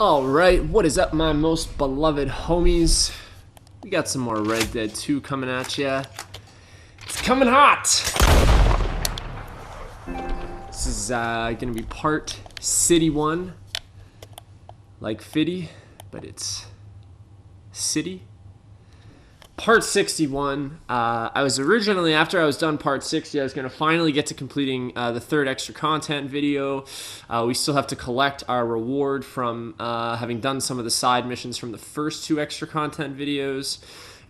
Alright, what is up, my most beloved homies? We got some more Red Dead 2 coming at ya. It's coming hot! This is gonna be part City 1. Like Fitty, but it's City. Part 61. I was originally, after I was done part 60, I was going to finally get to completing the third extra content video. We still have to collect our reward from having done some of the side missions from the first two extra content videos.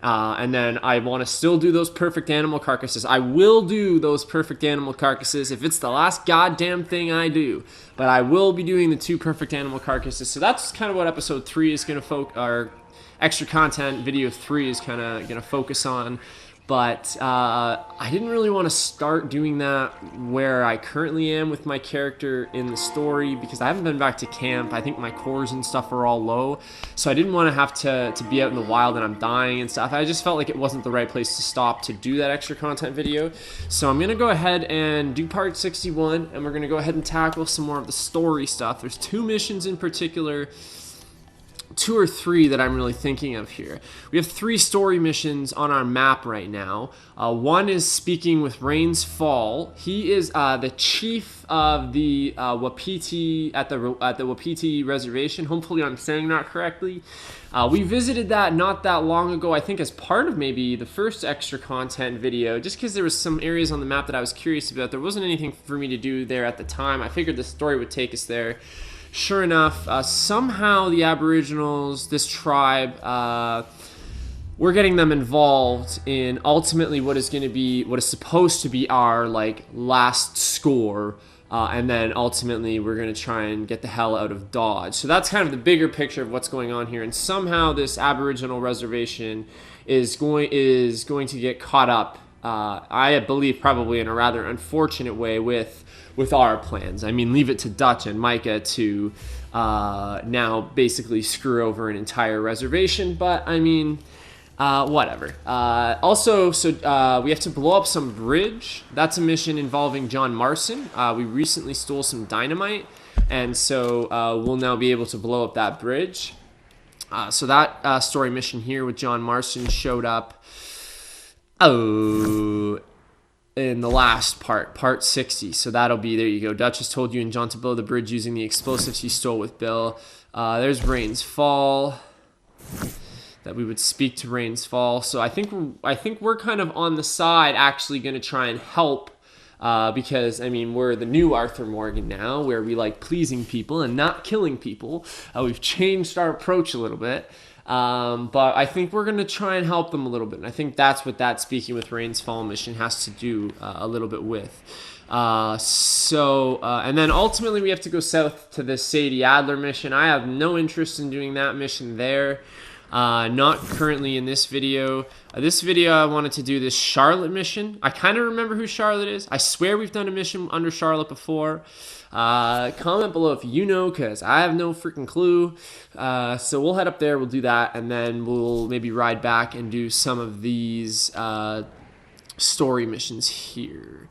And then I want to still do those perfect animal carcasses. I will do those perfect animal carcasses if it's the last goddamn thing I do. But I will be doing the two perfect animal carcasses. So that's kind of what episode 3 is going to focus, extra content video 3 is kind of going to focus on. But I didn't really want to start doing that where I currently am with my character in the story, because I haven't been back to camp. I think my cores and stuff are all low, so I didn't want to have to be out in the wild and I'm dying and stuff. I just felt like it wasn't the right place to stop to do that extra content video. So I'm going to go ahead and do part 61, and we're going to go ahead and tackle some more of the story stuff. There's two missions in particular, 2 or 3 that I'm really thinking of here. We have 3 story missions on our map right now. One is speaking with Rains Fall. He is the chief of the Wapiti at the Wapiti reservation. Hopefully I'm saying that correctly. We visited that not that long ago, I think as part of maybe the first extra content video, just because there was some areas on the map that I was curious about. There wasn't anything for me to do there at the time. I figured the story would take us there. Sure enough, somehow the Aboriginals, this tribe, we're getting them involved in ultimately what is supposed to be our last score, and then ultimately we're going to try and get the hell out of Dodge. So that's kind of the bigger picture of what's going on here, and somehow this Aboriginal reservation is going to get caught up, I believe probably in a rather unfortunate way, with our plans. I mean, leave it to Dutch and Micah to now basically screw over an entire reservation, but I mean, whatever. Also, we have to blow up some bridge. That's a mission involving John Marston. We recently stole some dynamite, and so we'll now be able to blow up that bridge. So that story mission here with John Marston showed up in the last part 60. So that'll be, there you go. Dutch has told you and John to blow the bridge using the explosives he stole with Bill. There's Rains Fall, that we would speak to Rains Fall. So I think we're kind of on the side actually going to try and help, because I mean, we're the new Arthur Morgan now, where we like pleasing people and not killing people. We've changed our approach a little bit. But I think we're going to try and help them a little bit. And I think that's what that Speaking with Rains Fall mission has to do a little bit with. And then ultimately we have to go south to the Sadie Adler mission. I have no interest in doing that mission there. Not currently in this video. This video I wanted to do this Charlotte mission. I kind of remember who Charlotte is. I swear we've done a mission under Charlotte before. Comment below if you know, because I have no freaking clue. So we'll head up there, we'll do that, and then we'll maybe ride back and do some of these story missions here.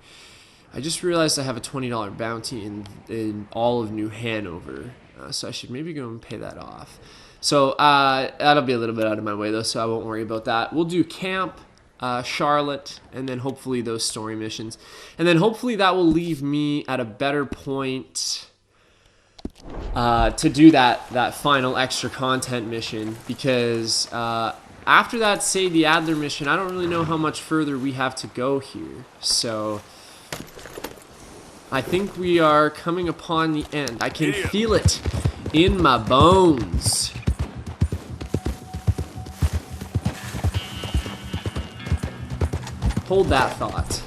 I just realized I have a $20 bounty in all of New Hanover, so I should maybe go and pay that off. So that'll be a little bit out of my way though, so I won't worry about that. We'll do camp, Charlotte, and then hopefully those story missions, and then hopefully that will leave me at a better point to do that final extra content mission, because after that Sadie Adler mission, I don't really know how much further we have to go here. So I think we are coming upon the end. I can feel it in my bones. Hold that thought.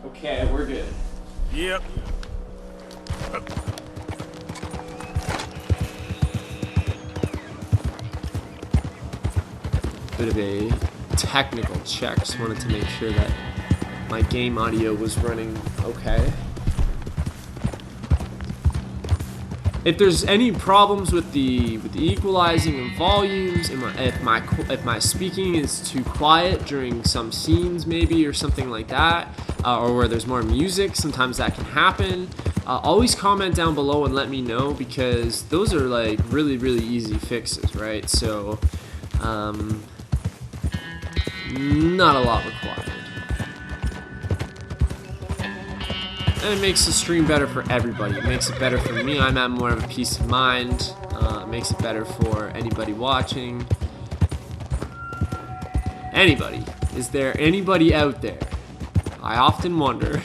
Okay, we're good. Yep. Bit of a technical check. Just wanted to make sure that my game audio was running okay. If there's any problems with the equalizing and volumes, if my speaking is too quiet during some scenes maybe or something like that, or where there's more music, sometimes that can happen. Always comment down below and let me know, because those are like really easy fixes, right? So not a lot required. And it makes the stream better for everybody. It makes it better for me. I'm at more of a peace of mind. It makes it better for anybody watching. Anybody. Is there anybody out there? I often wonder.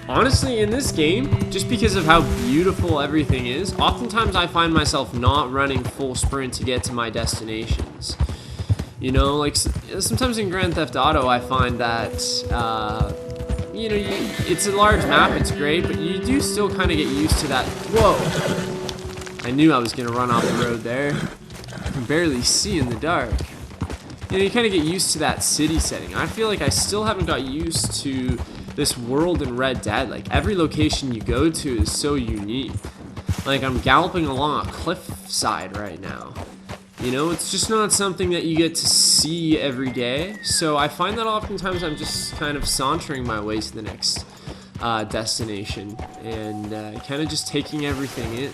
Honestly, in this game, just because of how beautiful everything is, oftentimes I find myself not running full sprint to get to my destinations. You know, like sometimes in Grand Theft Auto, I find that, you know, it's a large map, it's great, but you do still kind of get used to that. Whoa! I knew I was going to run off the road there. I can barely see in the dark. You know, you kind of get used to that city setting. I feel like I still haven't got used to this world in Red Dead. Like, every location you go to is so unique. Like, I'm galloping along a cliffside right now. You know, it's just not something that you get to see every day. So I find that oftentimes I'm just kind of sauntering my way to the next destination and kind of just taking everything in.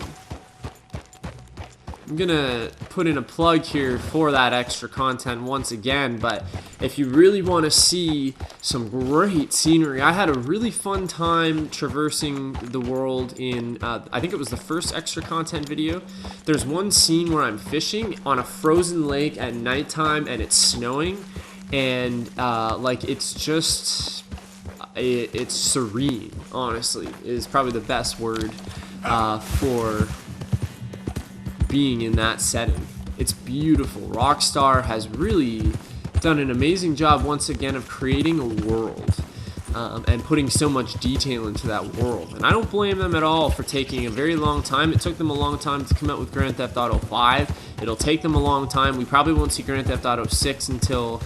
I'm gonna put in a plug here for that extra content once again, but if you really want to see some great scenery, I had a really fun time traversing the world in, I think it was the first extra content video. There's one scene where I'm fishing on a frozen lake at nighttime and it's snowing, and like, it's just, it's serene, honestly, is probably the best word for being in that setting. It's beautiful. Rockstar has really done an amazing job once again of creating a world and putting so much detail into that world. And I don't blame them at all for taking a very long time. It took them a long time to come out with Grand Theft Auto 5. It'll take them a long time. We probably won't see Grand Theft Auto 6 until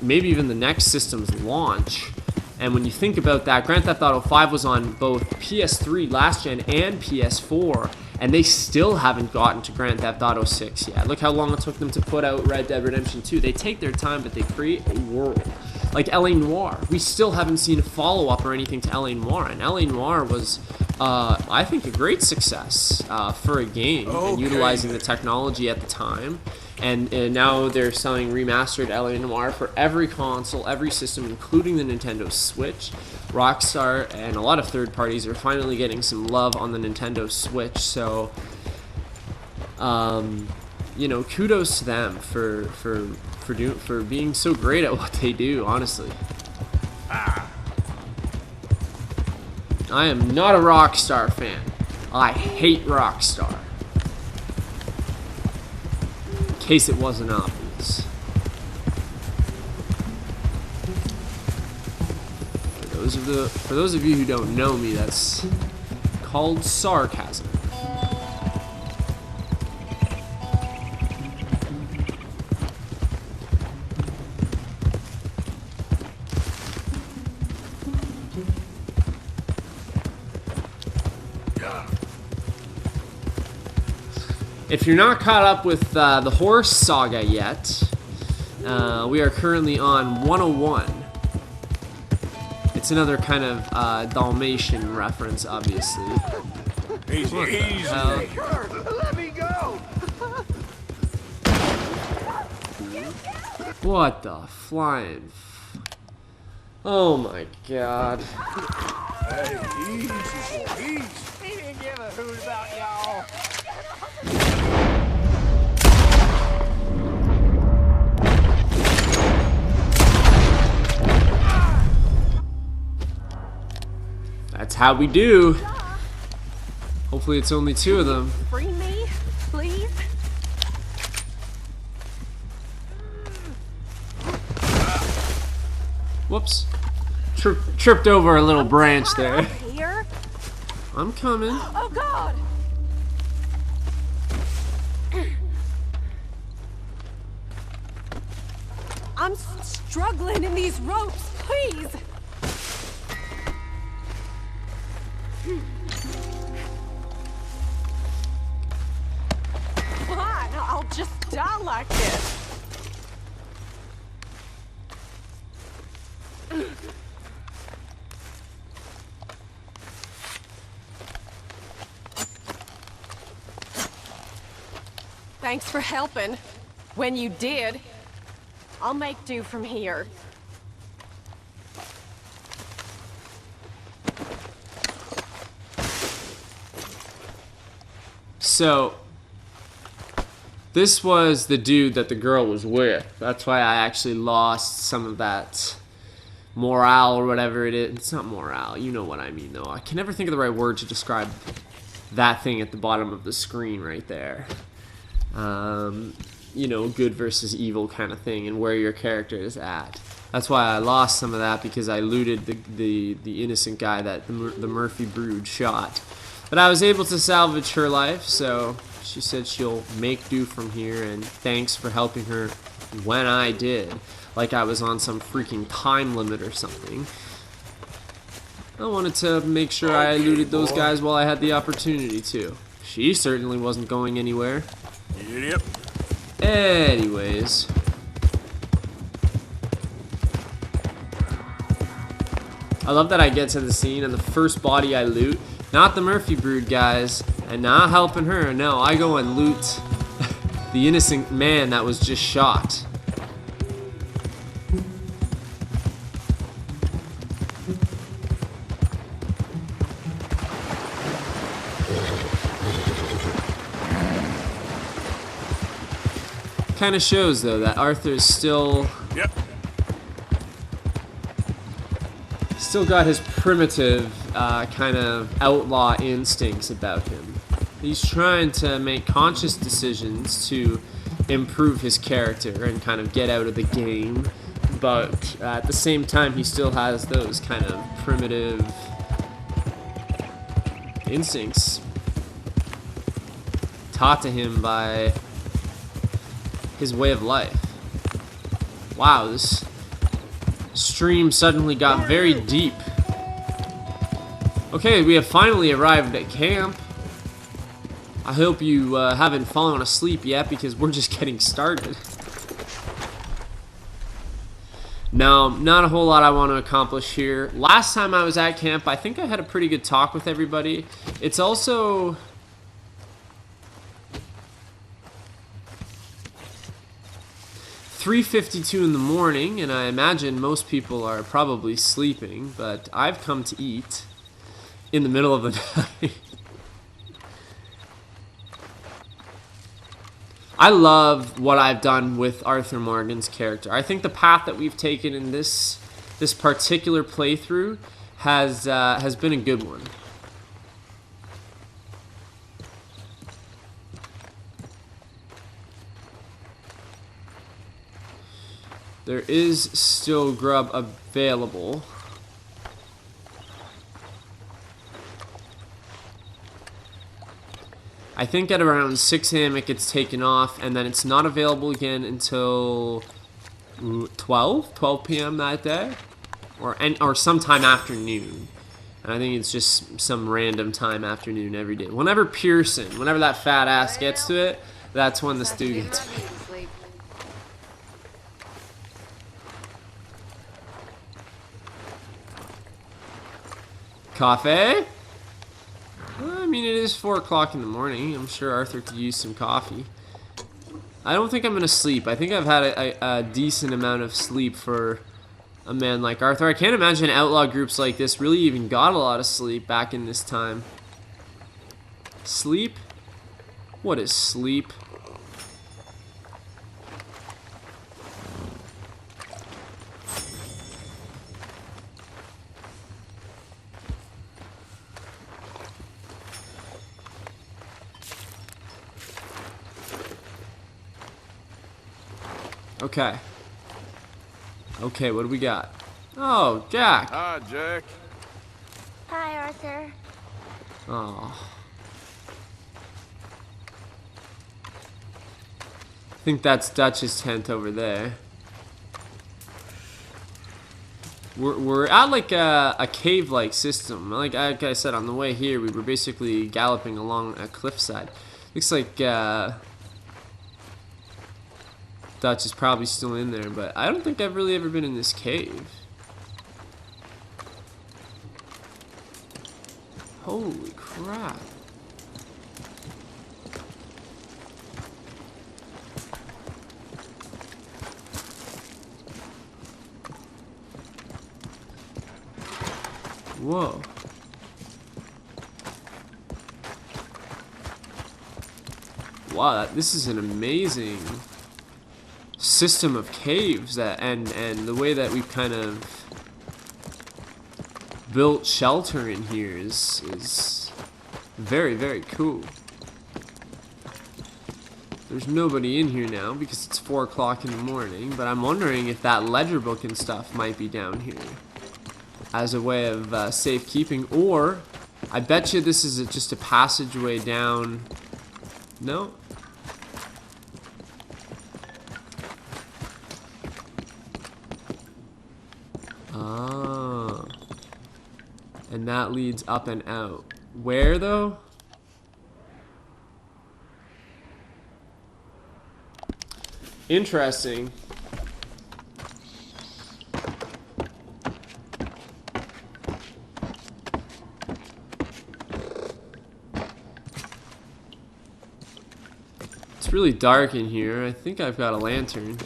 maybe even the next system's launch. And when you think about that, Grand Theft Auto 5 was on both PS3 last gen and PS4, and they still haven't gotten to Grand Theft Auto 6 yet. Look how long it took them to put out Red Dead Redemption 2. They take their time, but they create a world. Like L.A. Noire. We still haven't seen a follow-up or anything to L.A. Noire, and L.A. Noire was, I think, a great success for a game, and utilizing the technology at the time. And now they're selling remastered L.A. Noire for every console, every system, including the Nintendo Switch. Rockstar and a lot of third parties are finally getting some love on the Nintendo Switch, so you know, kudos to them for being so great at what they do, honestly. I am not a Rockstar fan. I hate Rockstar. In case it wasn't obvious. For those of you who don't know me, that's called sarcasm. If you're not caught up with the Horse Saga yet, we are currently on 101. It's another kind of Dalmatian reference, obviously. Easy, easy. Let me go. What the flying? Oh my god. Hey, easy, easy. He didn't give a hoot about y'all. That's how we do. Hopefully it's only two of them. Free me, please. Whoops. Tripped over a little branch there. Here. I'm coming. Oh God. I'm struggling in these ropes, please. Fine, I'll just die like this. Thanks for helping. When you did, I'll make do from here. So, this was the dude that the girl was with. That's why I actually lost some of that morale or whatever it is. It's not morale, you know what I mean though. I can never think of the right word to describe that thing at the bottom of the screen right there. You know, good versus evil kind of thing, and where your character is at. That's why I lost some of that, because I looted the innocent guy that the Murphy brood shot. But I was able to salvage her life, so she said she'll make do from here, and thanks for helping her when I did. Like I was on some freaking time limit or something. I wanted to make sure I looted those guys while I had the opportunity to. She certainly wasn't going anywhere. Yep. Anyways. I love that I get to the scene and the first body I loot, not the Murphy brood guys, and not helping her. No, I go and loot the innocent man that was just shot. Kind of shows though that Arthur's still got his primitive kind of outlaw instincts about him. He's trying to make conscious decisions to improve his character and kind of get out of the game, but at the same time he still has those kind of primitive instincts taught to him by his way of life. Wow, this stream suddenly got very deep. Okay, we have finally arrived at camp. I hope you haven't fallen asleep yet, because we're just getting started. No, not a whole lot I want to accomplish here. Last time I was at camp, I think I had a pretty good talk with everybody. It's also 3:52 in the morning, and I imagine most people are probably sleeping, but I've come to eat in the middle of the night. I love what I've done with Arthur Morgan's character. I think the path that we've taken in this particular playthrough has been a good one. There is still grub available. I think at around 6 a.m. it gets taken off, and then it's not available again until 12 p.m. that day, or sometime afternoon. And I think it's just some random time afternoon every day. Whenever that fat ass gets to it, that's when the stew gets made. Coffee? Well, I mean, it is 4 o'clock in the morning. I'm sure Arthur could use some coffee. I don't think I'm going to sleep. I think I've had a decent amount of sleep for a man like Arthur. I can't imagine outlaw groups like this really even got a lot of sleep back in this time. Sleep? What is sleep? Okay. Okay, what do we got? Oh, Jack. Hi, Jack. Hi, Arthur. Oh. I think that's Dutch's tent over there. We're at like a cave-like system. Like I said, on the way here, we were basically galloping along a cliffside. Looks like Dutch is probably still in there, but I don't think I've really ever been in this cave. Holy crap. Whoa. Wow, this is an amazing system of caves that and the way that we've kind of built shelter in here is very, very cool. There's nobody in here now because it's 4 o'clock in the morning, but I'm wondering if that ledger book and stuff might be down here as a way of safekeeping, or I bet you this is just a passageway down. No? Ah. And that leads up and out. Where though? Interesting. It's really dark in here. I think I've got a lantern.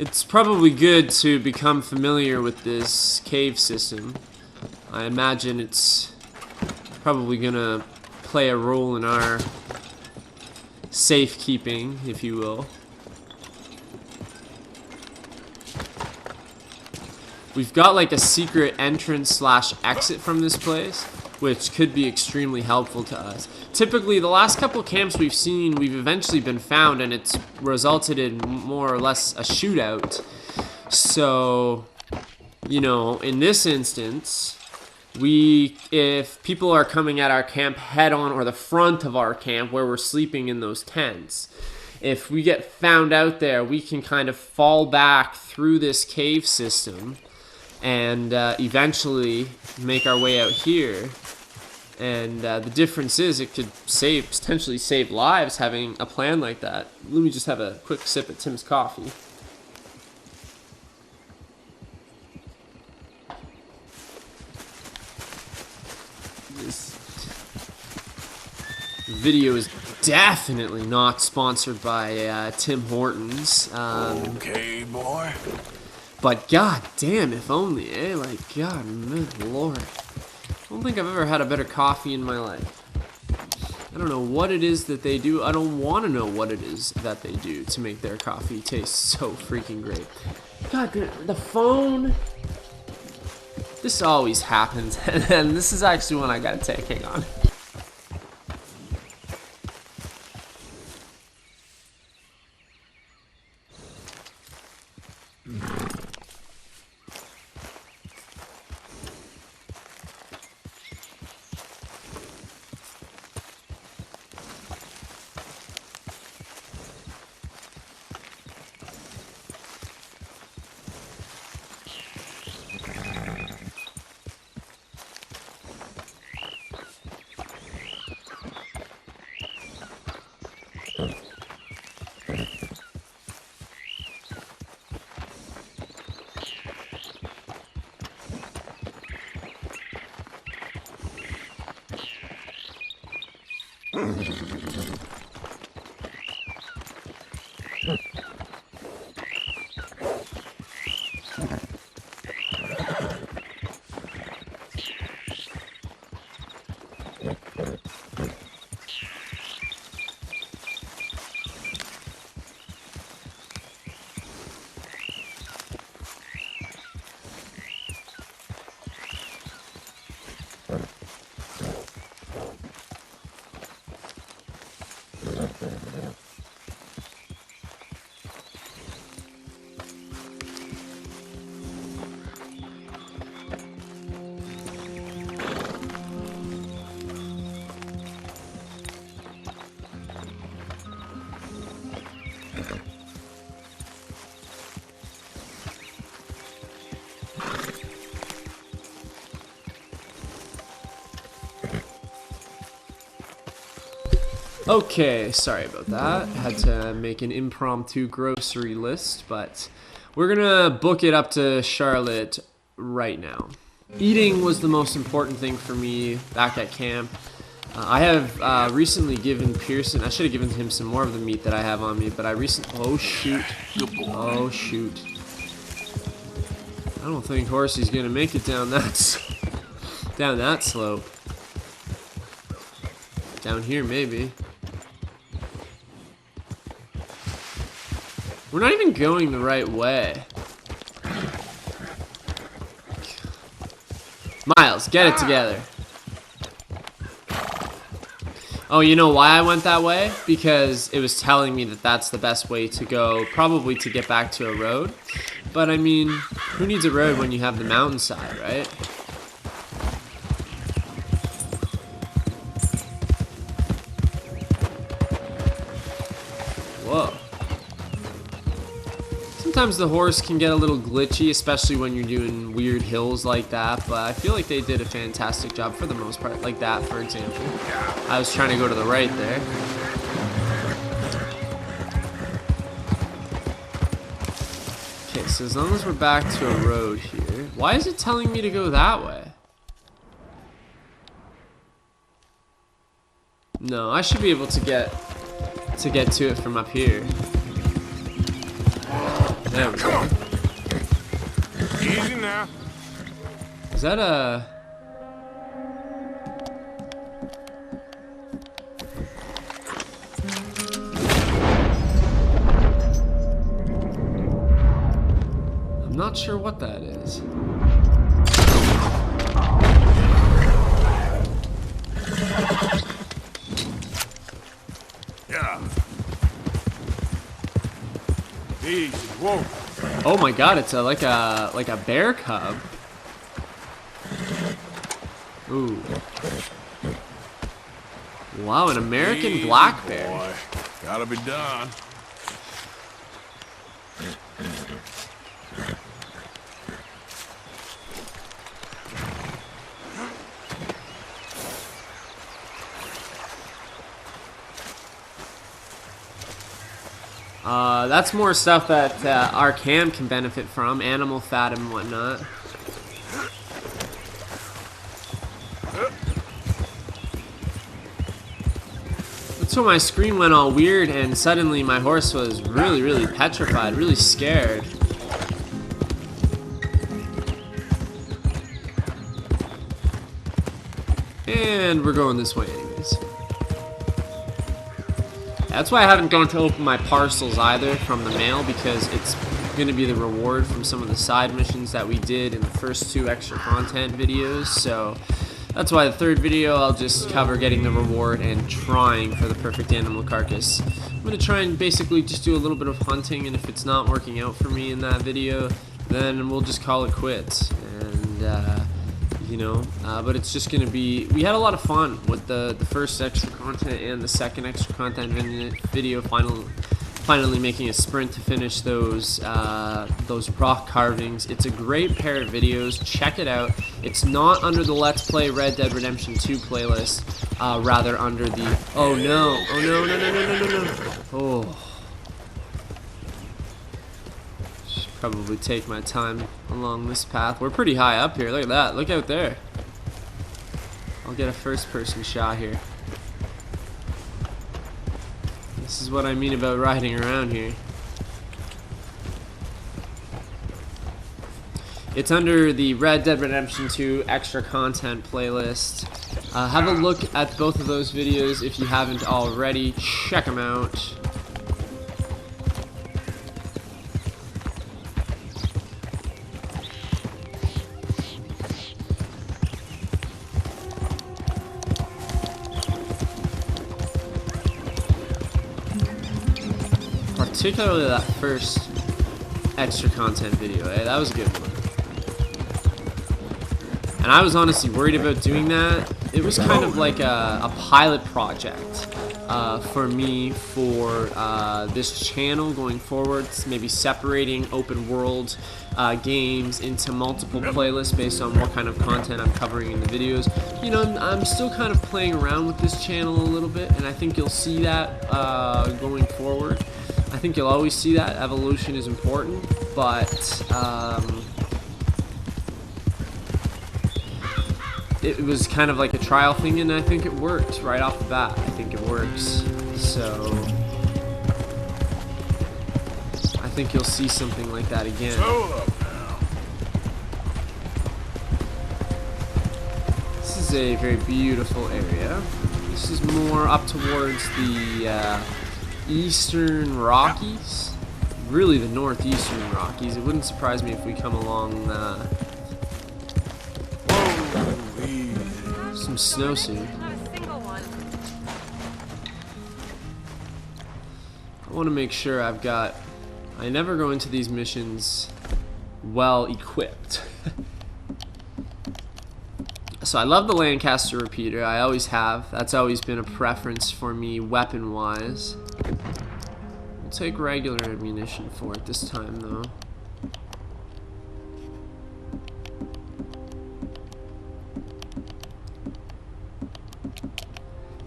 It's probably good to become familiar with this cave system. I imagine it's probably gonna play a role in our safekeeping, if you will. We've got like a secret entrance slash exit from this place, which could be extremely helpful to us. Typically, the last couple camps we've seen, we've eventually been found, and it's resulted in more or less a shootout. So, you know, in this instance, if people are coming at our camp head on, or the front of our camp where we're sleeping in those tents, if we get found out there, we can kind of fall back through this cave system and eventually make our way out here. And the difference is it could potentially save lives having a plan like that. Let me just have a quick sip at Tim's coffee. This video is definitely not sponsored by Tim Hortons. Okay, boy. But god damn, if only, eh? Like, god, lord. I don't think I've ever had a better coffee in my life. I don't know what it is that they do. I don't want to know what it is that they do to make their coffee taste so freaking great. God, the phone. This always happens, and this is actually one I gotta take. Hang on. Okay, sorry about that. Had to make an impromptu grocery list, but we're gonna book it up to Charlotte right now. Eating was the most important thing for me back at camp. I have recently given Pearson, I should have given him some more of the meat that I have on me, but I oh shoot, oh shoot. I don't think Horsey's gonna make it down that slope. Down here maybe. We're not even going the right way. Miles, get it together. Oh, you know why I went that way? Because it was telling me that that's the best way to go, probably to get back to a road. But I mean, who needs a road when you have the mountainside, right? Whoa. Sometimes the horse can get a little glitchy, especially when you're doing weird hills like that, but I feel like they did a fantastic job for the most part, like that, for example. I was trying to go to the right there. Okay, so as long as we're back to a road here, why is it telling me to go that way? No, I should be able to get to it from up here. There we go. Easy now. Is that a... I'm not sure what that is. Yeah. Easy. Whoa. Oh my god, it's like a bear cub. Ooh. Wow, an American Easy, black bear. boy. Gotta be done. That's more stuff that our camp can benefit from, animal fat and whatnot. That's when my screen went all weird and suddenly my horse was really, really petrified, really scared. And we're going this way anyways. That's why I haven't gone to open my parcels either from the mail, because it's going to be the reward from some of the side missions that we did in the first 2 extra content videos. So that's why the 3rd video I'll just cover getting the reward and trying for the perfect animal carcass. I'm going to try and basically just do a little bit of hunting, and if it's not working out for me in that video, then we'll just call it quits. And you know, but it's just gonna be, we had a lot of fun with the first extra content and the 2nd extra content video, finally making a sprint to finish those rock carvings. It's a great pair of videos. Check it out. It's not under the Let's Play Red Dead Redemption 2 playlist, rather under the, oh no, oh, probably take my time along this path. We're pretty high up here. Look at that. Look out there. I'll get a first-person shot here. This is what I mean about riding around here. It's under the Red Dead Redemption 2 extra content playlist. Have a look at both of those videos if you haven't already. Check them out. Particularly that first extra content video, that was a good one. And I was honestly worried about doing that. It was kind of like a pilot project for me for this channel going forward, maybe separating open world games into multiple playlists based on what kind of content I'm covering in the videos. You know, I'm still kind of playing around with this channel a little bit, and I think you'll see that going forward. I think you'll always see that. Evolution is important, but it was kind of like a trial thing, and I think it worked right off the bat. I think it works. So I think you'll see something like that again. Hold up now. This is a very beautiful area. This is more up towards the eastern Rockies. Really the northeastern Rockies. It wouldn't surprise me if we come along some snow soon. Not a single one. I want to make sure I never go into these missions well equipped. So I love the Lancaster repeater. I always have. That's always been a preference for me weapon wise. We'll take regular ammunition for it this time though.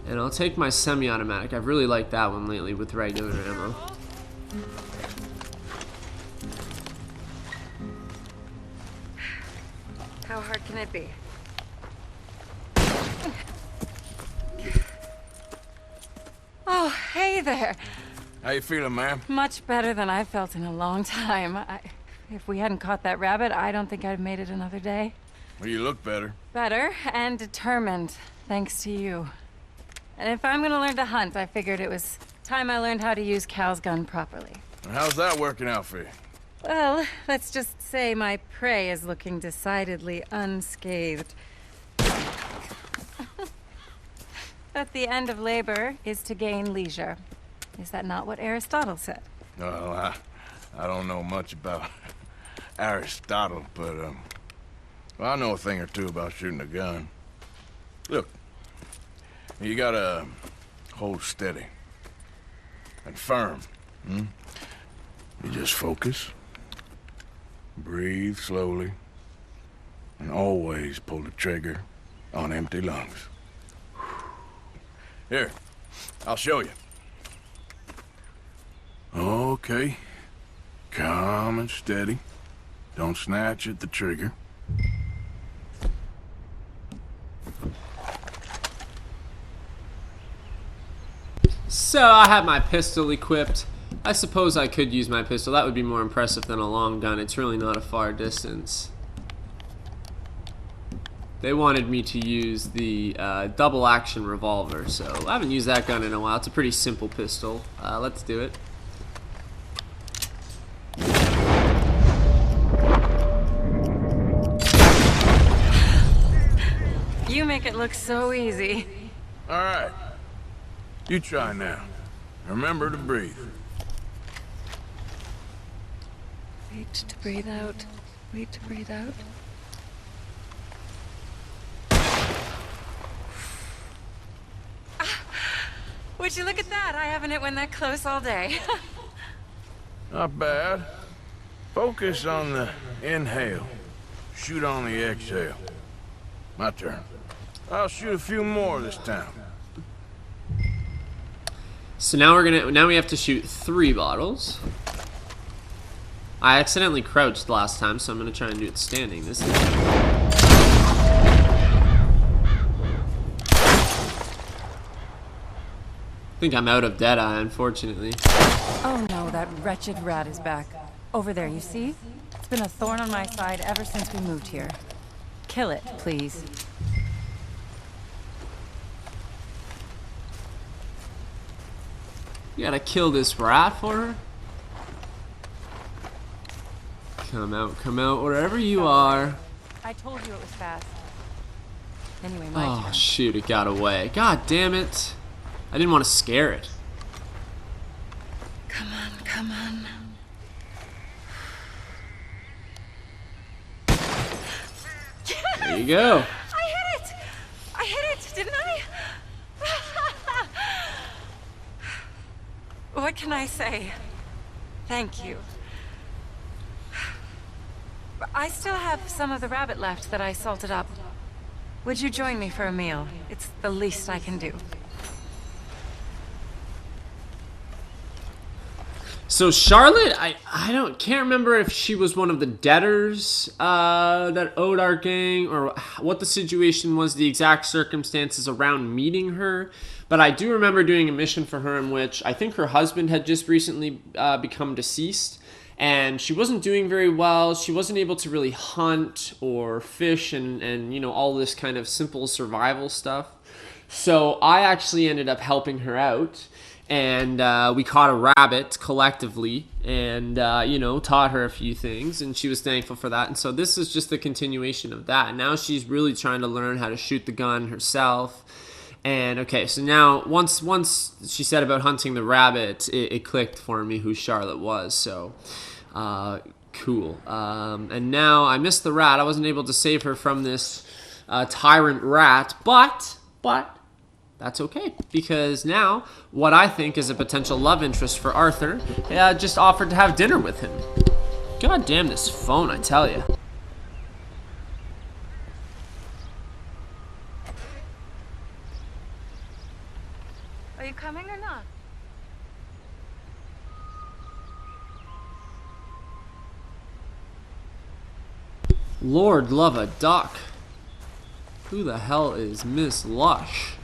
And I'll take my semi-automatic. I've really liked that one lately with regular ammo. How hard can it be? Oh, hey there. How you feeling, ma'am? Much better than I felt in a long time. If we hadn't caught that rabbit, I don't think I'd have made it another day. Well, you look better. Better and determined, thanks to you. And if I'm gonna learn to hunt, I figured it was time I learned how to use Cal's gun properly. How's that working out for you? Well, let's just say my prey is looking decidedly unscathed. But the end of labor is to gain leisure. Is that not what Aristotle said? Well, I don't know much about Aristotle, but, well, I know a thing or two about shooting a gun. Look, you gotta hold steady and firm. You just focus, breathe slowly, and always pull the trigger on empty lungs. Here, I'll show you. Okay, calm and steady. Don't snatch at the trigger. So I have my pistol equipped. I suppose I could use my pistol. That would be more impressive than a long gun. It's really not a far distance. They wanted me to use the double action revolver, so I haven't used that gun in a while. It's a pretty simple pistol. Let's do it. You make it look so easy. All right, you try now. Remember to breathe. Wait to breathe out. Wait to breathe out. Would you look at that? I haven't hit one that close all day. Not bad. Focus on the inhale. Shoot on the exhale. My turn. I'll shoot a few more this time. So now we have to shoot 3 bottles. I accidentally crouched last time, so I'm gonna try and do it standing this time. I think I'm out of Deadeye, unfortunately. Oh no, that wretched rat is back. Over there, you see? It's been a thorn on my side ever since we moved here. Kill it, please. You gotta kill this rat for her? Come out, wherever you are. I told you it was fast. Anyway, my turn. Oh, shoot, it got away. God damn it. I didn't want to scare it. Come on, come on. There you go. I hit it! I hit it, didn't I? What can I say? Thank you. I still have some of the rabbit left that I salted up. Would you join me for a meal? It's the least I can do. So Charlotte, I can't remember if she was one of the debtors that owed our gang, or what the situation was, the exact circumstances around meeting her. But I do remember doing a mission for her in which I think her husband had just recently become deceased, and she wasn't doing very well. She wasn't able to really hunt or fish and you know, all this kind of simple survival stuff. So I actually ended up helping her out. And we caught a rabbit collectively and, you know, taught her a few things. And she was thankful for that. And so this is just the continuation of that. Now she's really trying to learn how to shoot the gun herself. And, okay, so now once she said about hunting the rabbit, it clicked for me who Charlotte was. So, cool. And now I missed the rat. I wasn't able to save her from this tyrant rat. But that's okay, because now what I think is a potential love interest for Arthur just offered to have dinner with him. God damn this phone, I tell you. Are you coming or not? Lord love a duck. Who the hell is Miss Lush?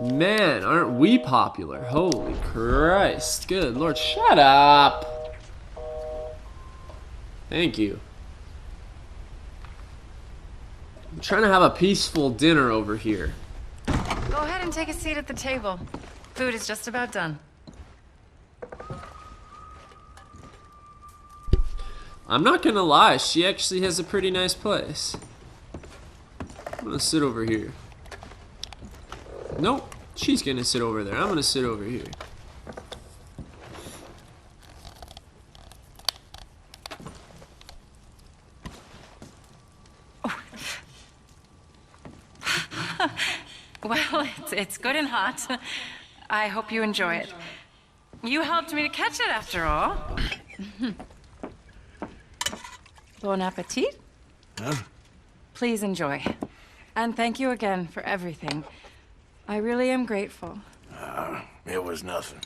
Man, aren't we popular? Holy Christ. Good Lord, shut up. Thank you. I'm trying to have a peaceful dinner over here. Go ahead and take a seat at the table. Food is just about done. I'm not gonna lie, she actually has a pretty nice place. I'm gonna sit over here. Nope, she's gonna sit over there. I'm gonna sit over here. Well, it's good and hot. I hope you enjoy it. You helped me to catch it after all. Bon appetit. Huh? Please enjoy. And thank you again for everything. I really am grateful. It was nothing.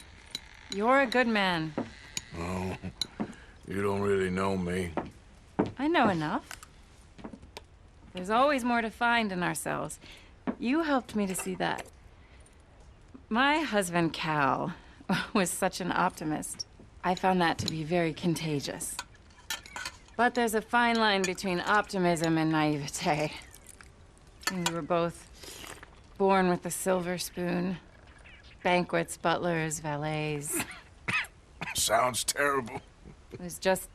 You're a good man. Oh, you don't really know me. I know enough. There's always more to find in ourselves. You helped me to see that. My husband, Cal, was such an optimist. I found that to be very contagious. But there's a fine line between optimism and naivete. And we were both born with a silver spoon. Banquets, butlers, valets. Sounds terrible. It was just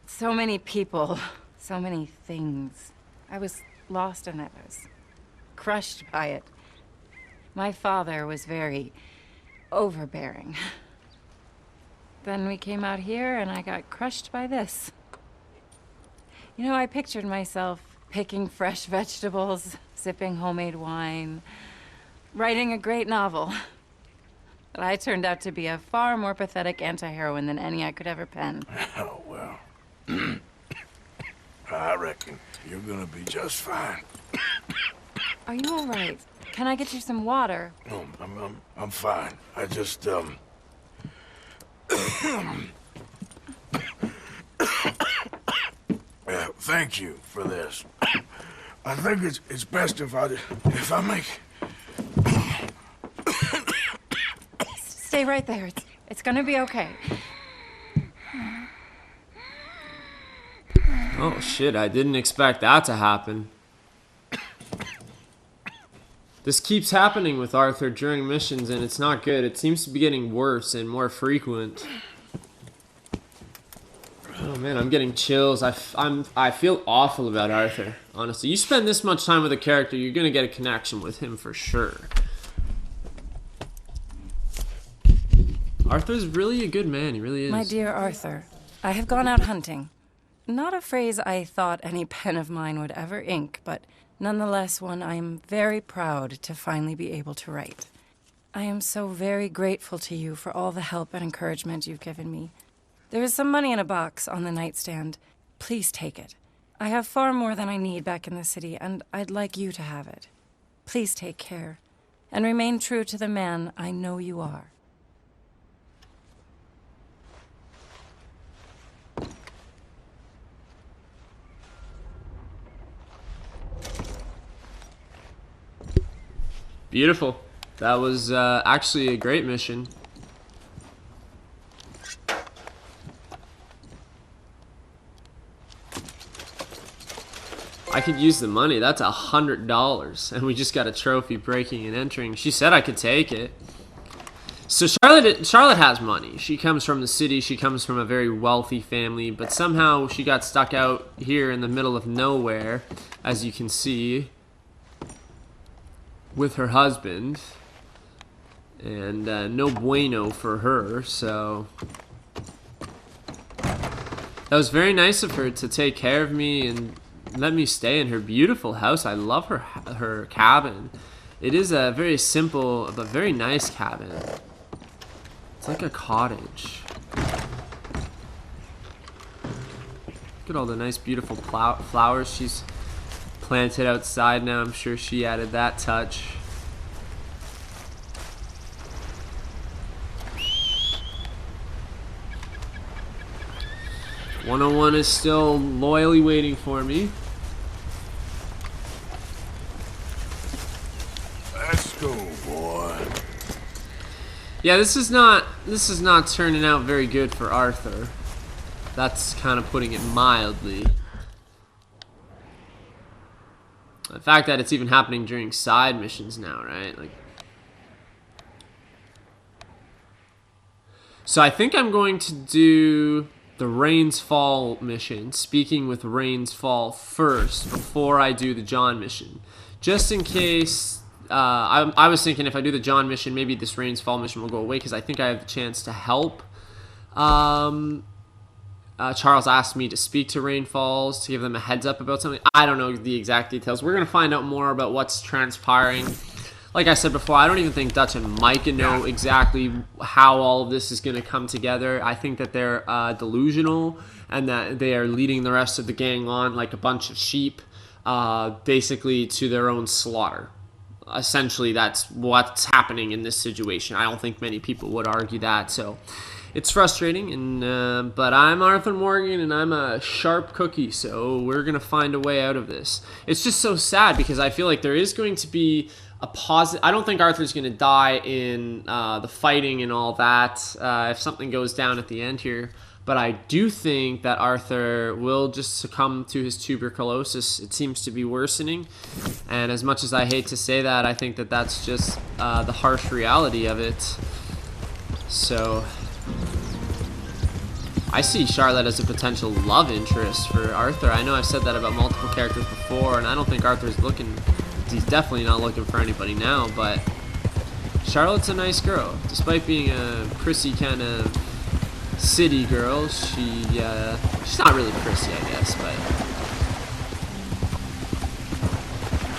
so many people, so many things. I was lost in it. I was crushed by it. My father was very overbearing. Then we came out here and I got crushed by this. You know, I pictured myself picking fresh vegetables, sipping homemade wine, writing a great novel. But I turned out to be a far more pathetic anti-heroine than any I could ever pen. Oh, well. I reckon you're gonna be just fine. Are you all right? Can I get you some water? No, I'm fine. I just, thank you for this. I think it's best if I make... Stay right there. It's gonna be okay. Oh shit, I didn't expect that to happen. This keeps happening with Arthur during missions, and it's not good. It seems to be getting worse and more frequent. Oh man, I'm getting chills. I feel awful about Arthur, honestly. You spend this much time with a character, you're gonna get a connection with him for sure. Arthur's really a good man, he really is. My dear Arthur, I have gone out hunting. Not a phrase I thought any pen of mine would ever ink, but nonetheless one I am very proud to finally be able to write. I am so very grateful to you for all the help and encouragement you've given me. There is some money in a box on the nightstand. Please take it. I have far more than I need back in the city, and I'd like you to have it. Please take care, and remain true to the man I know you are. Beautiful. That was actually a great mission. I could use the money. That's $100, and we just got a trophy breaking and entering. She said I could take it. So Charlotte has money. She comes from the city. She comes from a very wealthy family, but somehow she got stuck out here in the middle of nowhere, as you can see, with her husband, and no bueno for her. So that was very nice of her to take care of me and let me stay in her beautiful house. I love her cabin. It is a very simple but very nice cabin. It's like a cottage. Look at all the nice beautiful flowers she's planted outside now. I'm sure she added that touch. "101 is still loyally waiting for me." Let's go, boy. Yeah, this is not turning out very good for Arthur. That's kind of putting it mildly. The fact that it's even happening during side missions now, right? Like, so I think I'm going to do the Rains Fall mission, speaking with Rains Fall first before I do the John mission, just in case. I was thinking if I do the John mission, maybe this Rains Fall mission will go away because I think I have the chance to help. Charles asked me to speak to Rain Falls to give them a heads up about something. I don't know the exact details. We're going to find out more about what's transpiring. Like I said before, I don't even think Dutch and Micah know exactly how all of this is going to come together. I think that they're delusional and that they are leading the rest of the gang on like a bunch of sheep, basically to their own slaughter. Essentially, that's what's happening in this situation. I don't think many people would argue that, so it's frustrating. And but I'm Arthur Morgan, and I'm a sharp cookie, so we're gonna find a way out of this. It's just so sad because I feel like there is going to be a positive. I don't think Arthur's gonna die in the fighting and all that if something goes down at the end here. But I do think that Arthur will just succumb to his tuberculosis. It seems to be worsening. And as much as I hate to say that, I think that that's just the harsh reality of it. So I see Charlotte as a potential love interest for Arthur. I know I've said that about multiple characters before, and I don't think Arthur's looking... He's definitely not looking for anybody now, but Charlotte's a nice girl. Despite being a prissy kind of city girl, she's not really prissy, I guess, but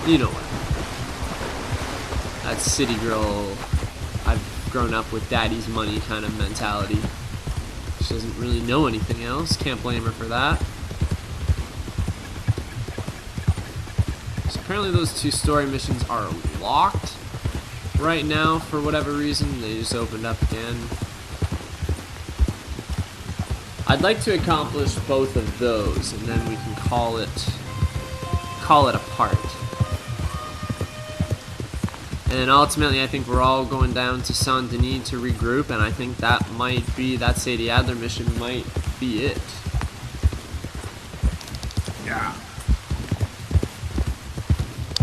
you know what? That city girl, I've grown up with daddy's money kind of mentality. She doesn't really know anything else. Can't blame her for that. So apparently those two story missions are locked right now for whatever reason. They just opened up again. I'd like to accomplish both of those, and then we can call it a part. And ultimately, I think we're all going down to Saint Denis to regroup, and I think that Sadie Adler mission might be it. Yeah.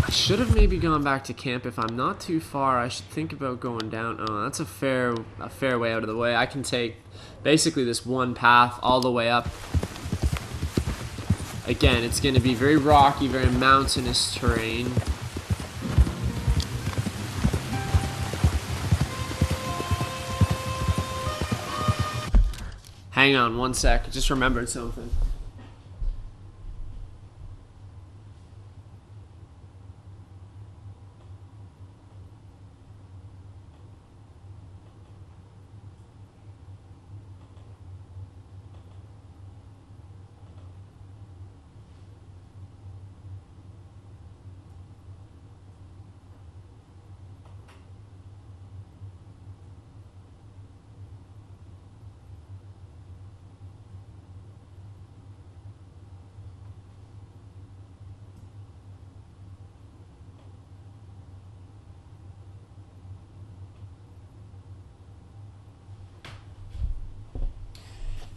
I should have maybe gone back to camp. If I'm not too far, I should think about going down. Oh, that's a fair way out of the way. I can take basically this one path all the way up. Again, it's going to be very rocky, very mountainous terrain. Hang on one sec. I just remembered something.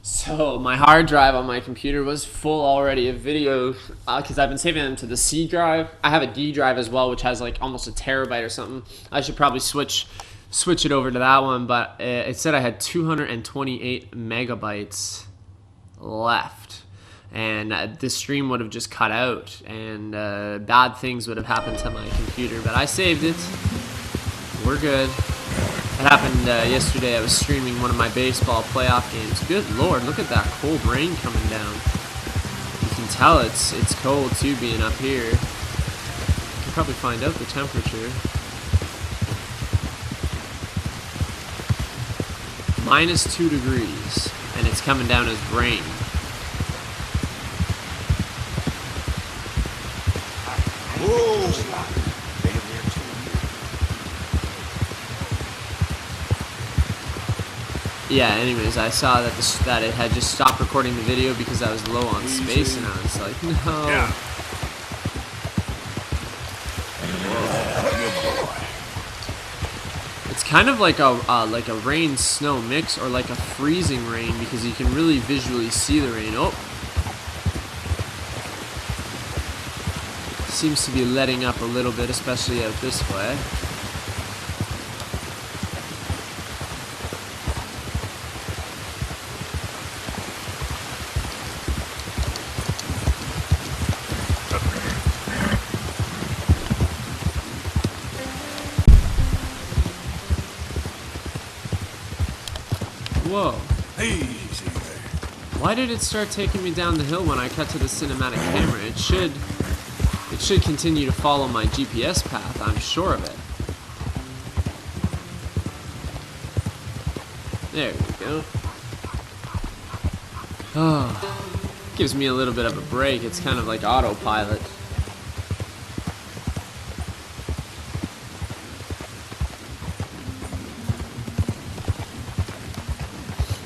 So my hard drive on my computer was full already of videos because I've been saving them to the C drive. I have a D drive as well, which has like almost a terabyte or something. I should probably switch it over to that one, but it said I had 228 megabytes left, and this stream would have just cut out, and bad things would have happened to my computer. But I saved it. We're good. It happened yesterday. I was streaming one of my baseball playoff games. Good lord, look at that cold rain coming down. You can tell it's cold too, being up here. You can probably find out the temperature. -2 degrees, and it's coming down as rain. Yeah, anyways, I saw that that it had just stopped recording the video because I was low on space, and I was like, no. Yeah. It's kind of like a rain-snow mix, or like a freezing rain, because you can really visually see the rain. Oh, seems to be letting up a little bit, especially out this way. Whoa. Easy there. Why did it start taking me down the hill when I cut to the cinematic camera? It should continue to follow my GPS path, I'm sure of it. There we go. Oh, gives me a little bit of a break. It's kind of like autopilot.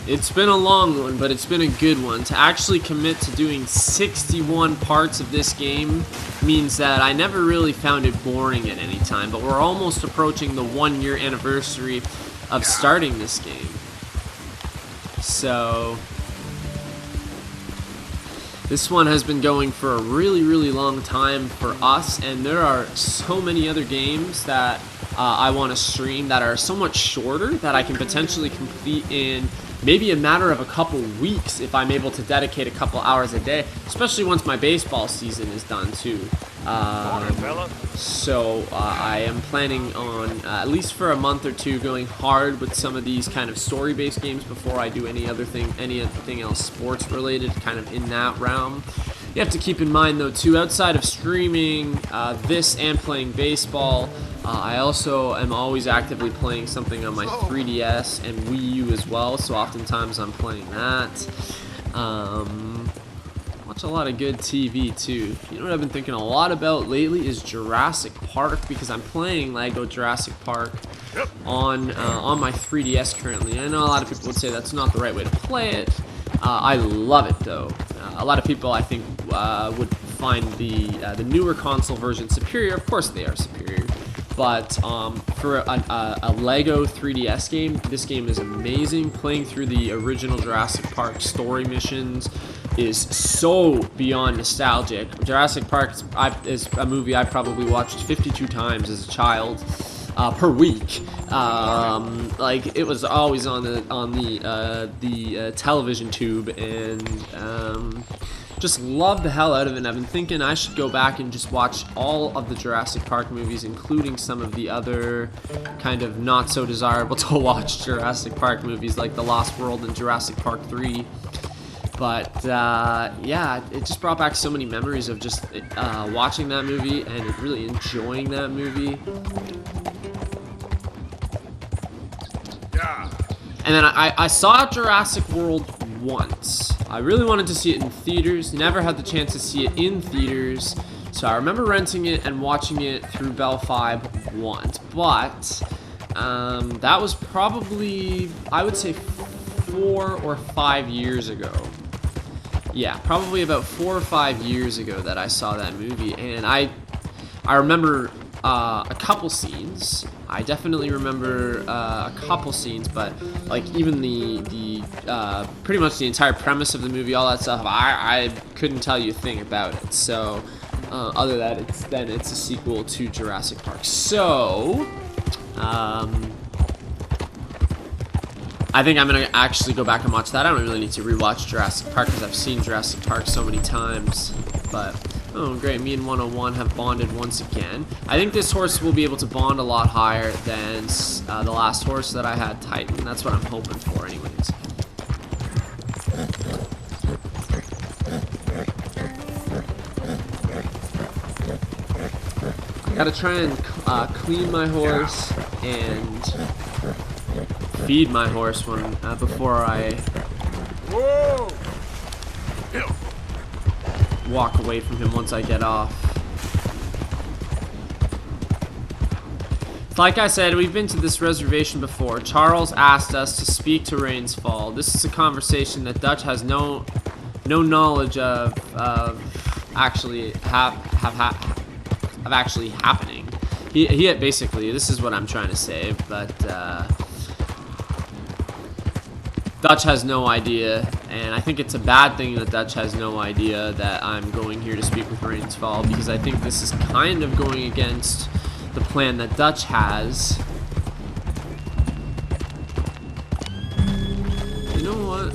It's been a long one, but it's been a good one. To actually commit to doing 61 parts of this game means that I never really found it boring at any time, but we're almost approaching the 1-year anniversary of starting this game. So this one has been going for a really, really long time for us, and there are so many other games that I want to stream that are so much shorter that I can potentially complete in maybe a matter of a couple weeks if I'm able to dedicate a couple hours a day, especially once my baseball season is done too. So I am planning on, at least for a month or two, going hard with some of these kind of story-based games before I do anything else sports related, kind of in that realm. You have to keep in mind though too, outside of streaming this and playing baseball, I also am always actively playing something on my 3DS and Wii U as well, so oftentimes I'm playing that. Watch a lot of good TV too. You know what I've been thinking a lot about lately is Jurassic Park, because I'm playing Lego Jurassic Park on my 3DS currently. I know a lot of people would say that's not the right way to play it. I love it though. A lot of people, I think, would find the newer console version superior. Of course they are superior. But for a Lego 3DS game, this game is amazing. Playing through the original Jurassic Park story missions is so beyond nostalgic. Jurassic Park is a movie I probably watched 52 times as a child. Per week, like it was always on the television tube, and just loved the hell out of it. And I've been thinking I should go back and just watch all of the Jurassic Park movies, including some of the other kind of not so desirable to watch Jurassic Park movies like The Lost World and Jurassic Park 3. But yeah, it just brought back so many memories of just watching that movie and really enjoying that movie. And then I saw Jurassic World once. I really wanted to see it in theaters. Never had the chance to see it in theaters. So I remember renting it and watching it through Bell 5 once. But that was probably, I would say, 4 or 5 years ago. Yeah, probably about 4 or 5 years ago that I saw that movie. And I remember a couple scenes. I definitely remember a couple scenes, but like even the pretty much the entire premise of the movie, all that stuff, I couldn't tell you a thing about it. So other than that, it's a sequel to Jurassic Park. So I think I'm gonna actually go back and watch that. I don't really need to rewatch Jurassic Park because I've seen Jurassic Park so many times. But oh great, me and 101 have bonded once again. I think this horse will be able to bond a lot higher than the last horse that I had, Titan. That's what I'm hoping for anyways. Gotta try and clean my horse and feed my horse before I walk away from him once I get off. Like I said, we've been to this reservation before. Charles asked us to speak to Rains Fall. This is a conversation that Dutch has no knowledge of actually actually happening. He basically, this is what I'm trying to say, but Dutch has no idea, and I think it's a bad thing that Dutch has no idea that I'm going here to speak with Rains Fall, because I think this is kind of going against the plan that Dutch has. You know what?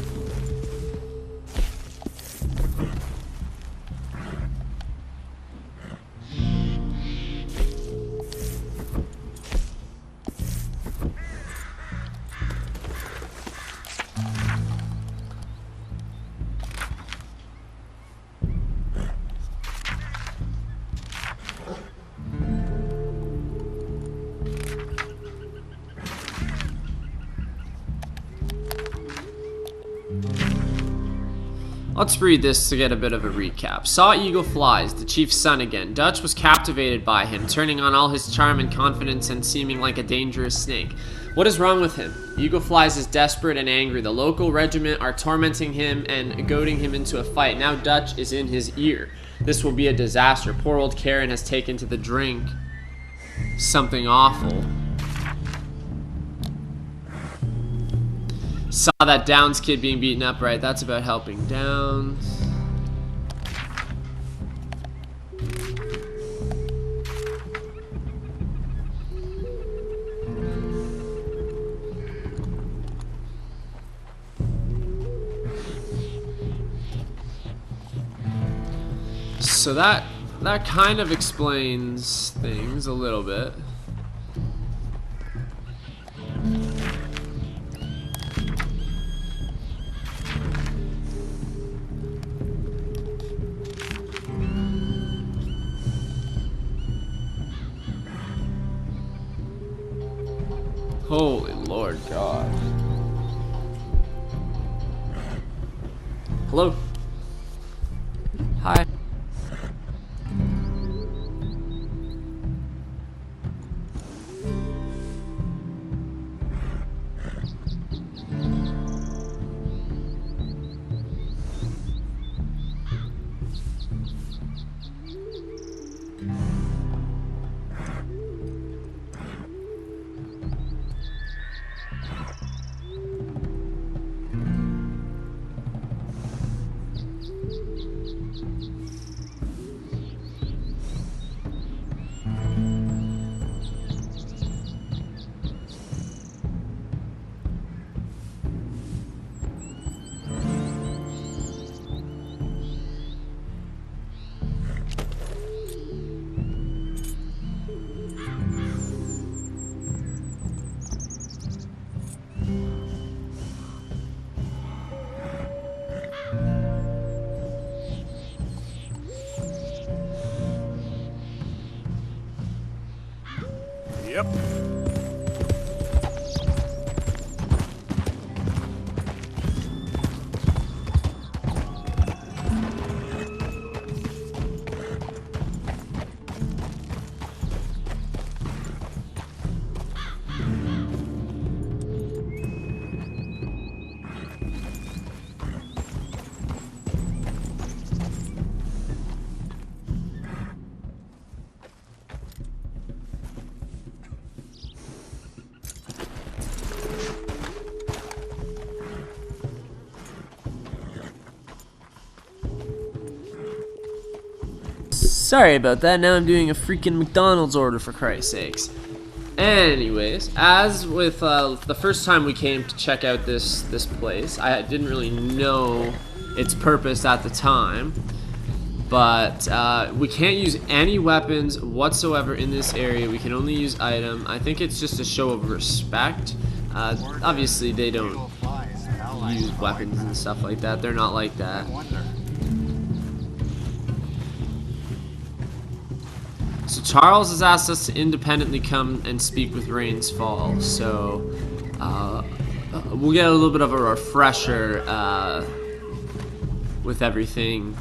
Let's read this to get a bit of a recap. Saw Eagle Flies, the chief's son again. Dutch was captivated by him, turning on all his charm and confidence and seeming like a dangerous snake. What is wrong with him? Eagle Flies is desperate and angry. The local regiment are tormenting him and goading him into a fight. Now Dutch is in his ear. This will be a disaster. Poor old Karen has taken to the drink. Something awful. Saw that Downs kid being beaten up, right? That's about helping Downs. So that kind of explains things a little bit. Holy Lord God. Hello? Hi. Yep. Sorry about that. Now I'm doing a freaking McDonald's order, for Christ's sakes. Anyways, as with the first time we came to check out this place, I didn't really know its purpose at the time. But we can't use any weapons whatsoever in this area. We can only use item. I think it's just a show of respect. Obviously, they don't use weapons and stuff like that. They're not like that. So Charles has asked us to independently come and speak with Rains Fall. So we'll get a little bit of a refresher with everything,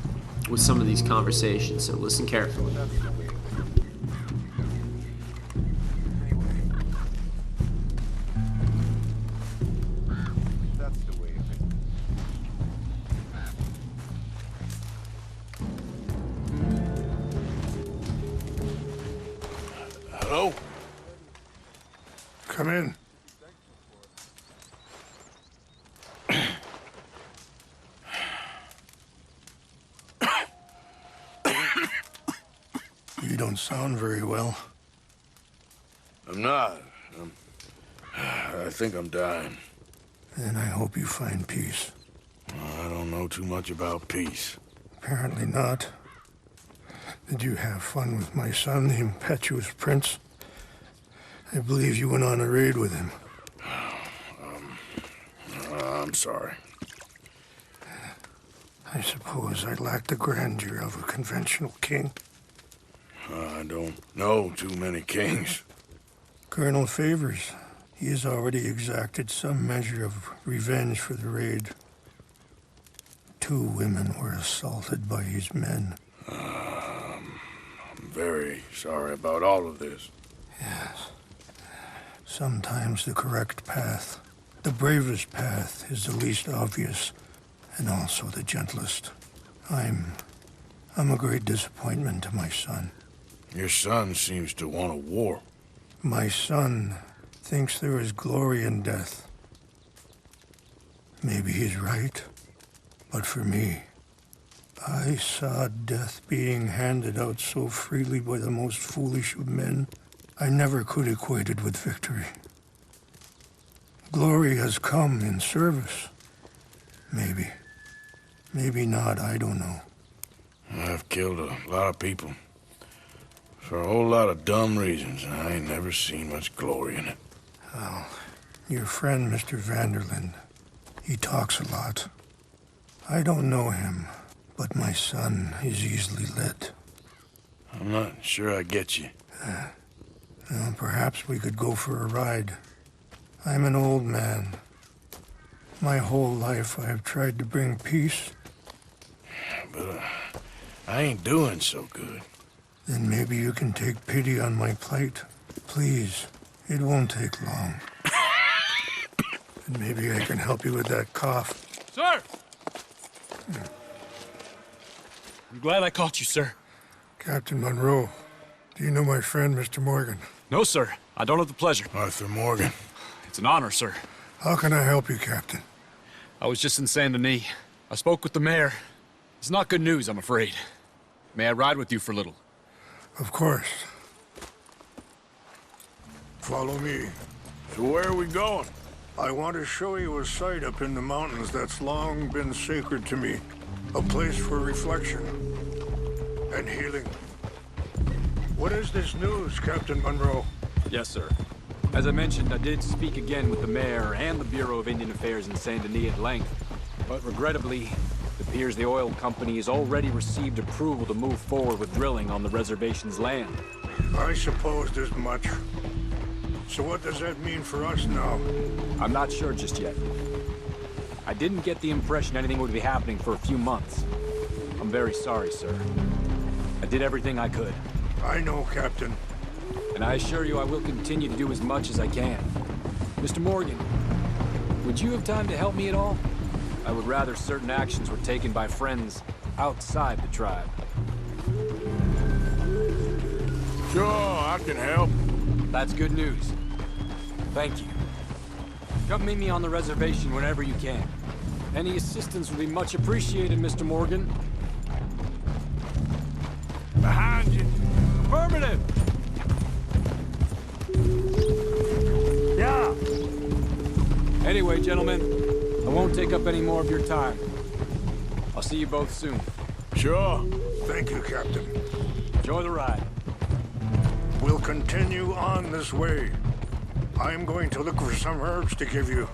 with some of these conversations. So listen carefully. Hello? Come in. You don't sound very well. I'm not. I think I'm dying. Then I hope you find peace. I don't know too much about peace. Apparently not. Did you have fun with my son, the impetuous prince? I believe you went on a raid with him. I'm sorry. I suppose I lack the grandeur of a conventional king. I don't know too many kings. Colonel Favors, he has already exacted some measure of revenge for the raid. 2 women were assaulted by his men. I'm very sorry about all of this. Yes. Sometimes the correct path, the bravest path, is the least obvious, and also the gentlest. I'm a great disappointment to my son. Your son seems to want a war. My son thinks there is glory in death. Maybe he's right, but for me, I saw death being handed out so freely by the most foolish of men, I never could equate it with victory. Glory has come in service. Maybe. Maybe not, I don't know. I've killed a lot of people. For a whole lot of dumb reasons, and I ain't never seen much glory in it. Well, your friend, Mr. Vanderlyn, he talks a lot. I don't know him, but my son is easily led. I'm not sure I get you. Well, perhaps we could go for a ride. I'm an old man. My whole life I have tried to bring peace. But I ain't doing so good. Then maybe you can take pity on my plight. Please, it won't take long. And maybe I can help you with that cough. Sir! I'm glad I caught you, sir. Captain Monroe, do you know my friend, Mr. Morgan? No, sir. I don't have the pleasure. Arthur Morgan. It's an honor, sir. How can I help you, Captain? I was just in Saint Denis. I spoke with the mayor. It's not good news, I'm afraid. May I ride with you for a little? Of course. Follow me. So where are we going? I want to show you a site up in the mountains that's long been sacred to me. A place for reflection and healing. What is this news, Captain Monroe? Yes, sir. As I mentioned, I did speak again with the mayor and the Bureau of Indian Affairs in Saint Denis at length. But regrettably, it appears the oil company has already received approval to move forward with drilling on the reservation's land. I supposed as much. So what does that mean for us now? I'm not sure just yet. I didn't get the impression anything would be happening for a few months. I'm very sorry, sir. I did everything I could. I know, Captain. And I assure you I will continue to do as much as I can. Mr. Morgan, would you have time to help me at all? I would rather certain actions were taken by friends outside the tribe. Sure, I can help. That's good news. Thank you. Come meet me on the reservation whenever you can. Any assistance would be much appreciated, Mr. Morgan. Behind you. Affirmative! Yeah. Anyway, gentlemen, I won't take up any more of your time. I'll see you both soon. Sure. Thank you, Captain. Enjoy the ride. We'll continue on this way. I'm going to look for some herbs to give you.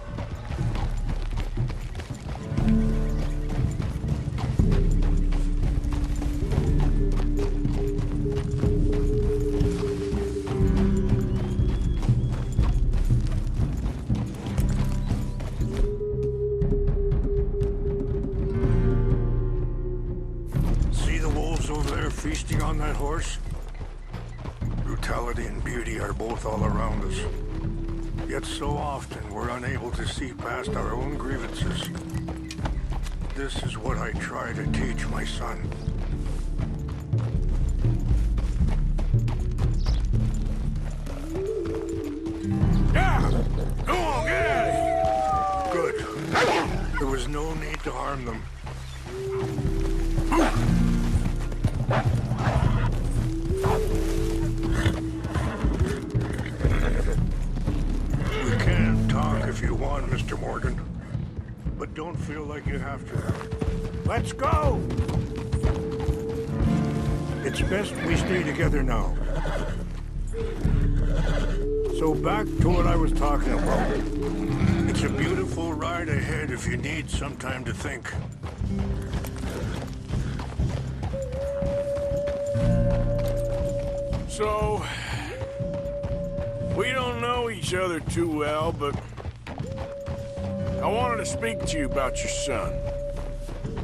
See the wolves over there feasting on that horse? Brutality and beauty are both all around us. Yet so often we're unable to see past our own grievances. This is what I try to teach my son. Yeah! Go on, get at it! Good. There was no need to harm them. We can talk if you want, Mr. Morgan. But don't feel like you have to. Let's go! It's best we stay together now. So back to what I was talking about. It's a beautiful ride ahead if you need some time to think. So, we don't know each other too well, but I wanted to speak to you about your son.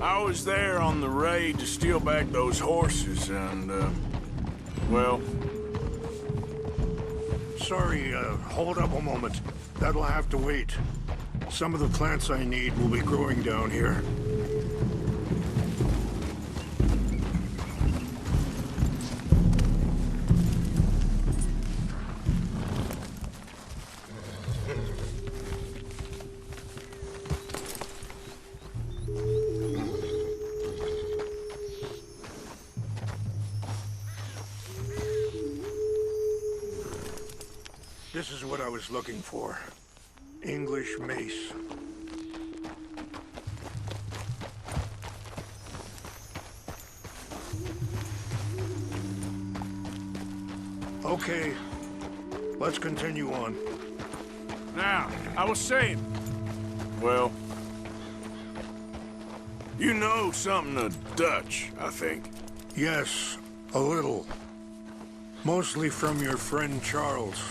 I was there on the raid to steal back those horses, and, well... Sorry, hold up a moment. That'll have to wait. Some of the plants I need will be growing down here. This is what I was looking for. English mace. Okay, let's continue on. Now, I was saying... Well... You know something of Dutch, I think. Yes, a little. Mostly from your friend Charles.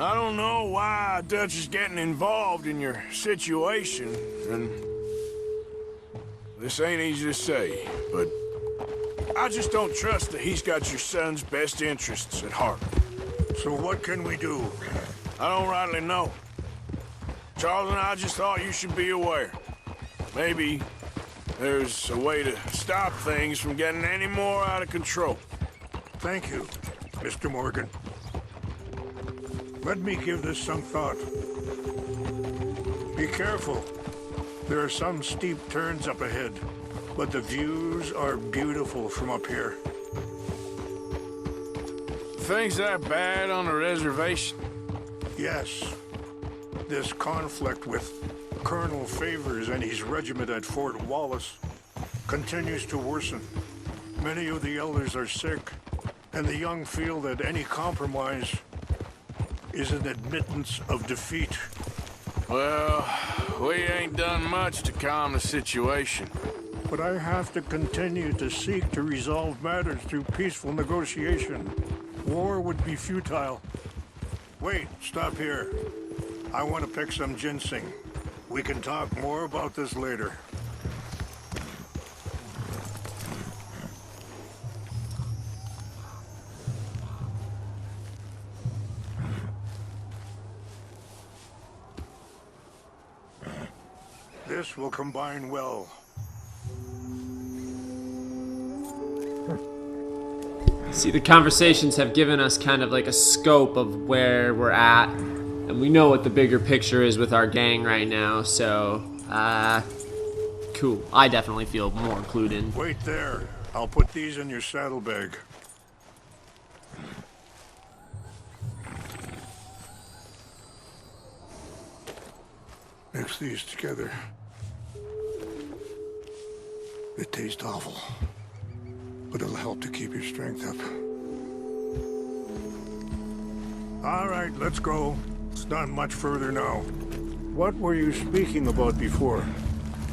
I don't know why Dutch is getting involved in your situation, and this ain't easy to say, but I just don't trust that he's got your son's best interests at heart. So what can we do? I don't rightly know. Charles and I just thought you should be aware. Maybe there's a way to stop things from getting any more out of control. Thank you, Mr. Morgan. Let me give this some thought. Be careful. There are some steep turns up ahead. but the views are beautiful from up here. Things that bad on the reservation? Yes. This conflict with Colonel Favors and his regiment at Fort Wallace continues to worsen. Many of the elders are sick, and the young feel that any compromise is an admittance of defeat. Well, we ain't done much to calm the situation. But I have to continue to seek to resolve matters through peaceful negotiation. War would be futile. Wait, stop here. I want to pick some ginseng. We can talk more about this later. This will combine well. See, the conversations have given us kind of like a scope of where we're at, and we know what the bigger picture is with our gang right now, so, cool. I definitely feel more included. Wait there. I'll put these in your saddlebag. Mix these together. They taste awful, but it'll help to keep your strength up. All right, let's go. It's not much further now. What were you speaking about before?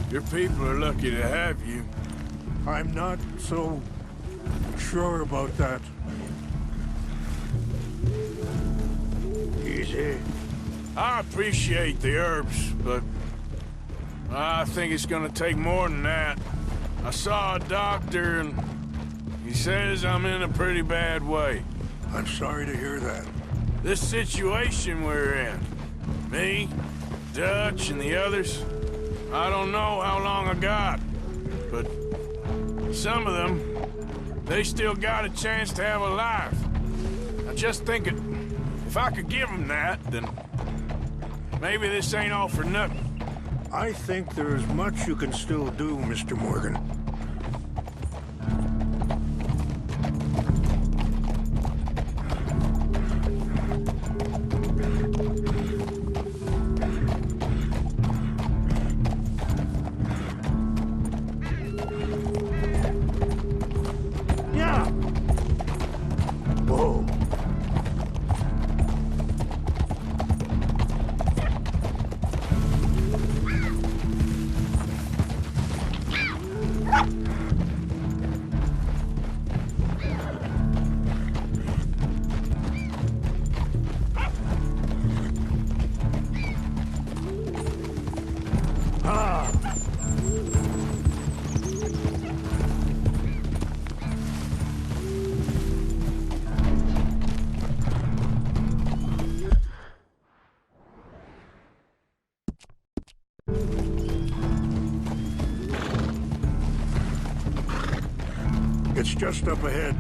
Your people are lucky to have you. I'm not so sure about that. Easy. I appreciate the herbs, but I think it's gonna take more than that. I saw a doctor and he says I'm in a pretty bad way. I'm sorry to hear that. This situation we're in, me, Dutch, and the others, I don't know how long I got, but some of them, they still got a chance to have a life. I just think if I could give them that, then maybe this ain't all for nothing. I think there is much you can still do, Mr. Morgan. Yeah. Whoa. It's just up ahead.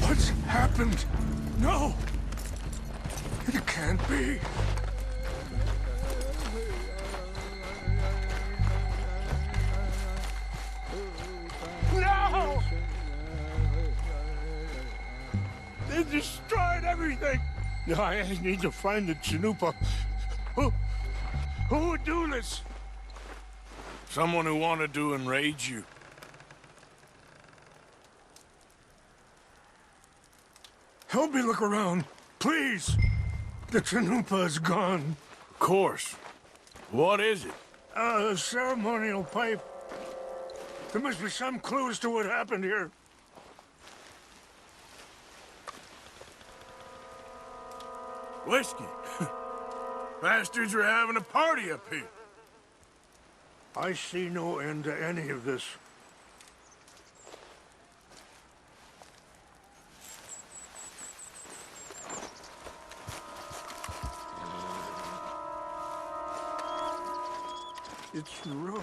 What's happened? No! It can't be. No! They destroyed everything! I need to find the Chanupa. Who would do this? Someone who wanted to enrage you. Help me look around, please. The Chanupa is gone. Of course. What is it? A ceremonial pipe. There must be some clues to what happened here. Whiskey. Bastards are having a party up here. I see no end to any of this. It's ruined.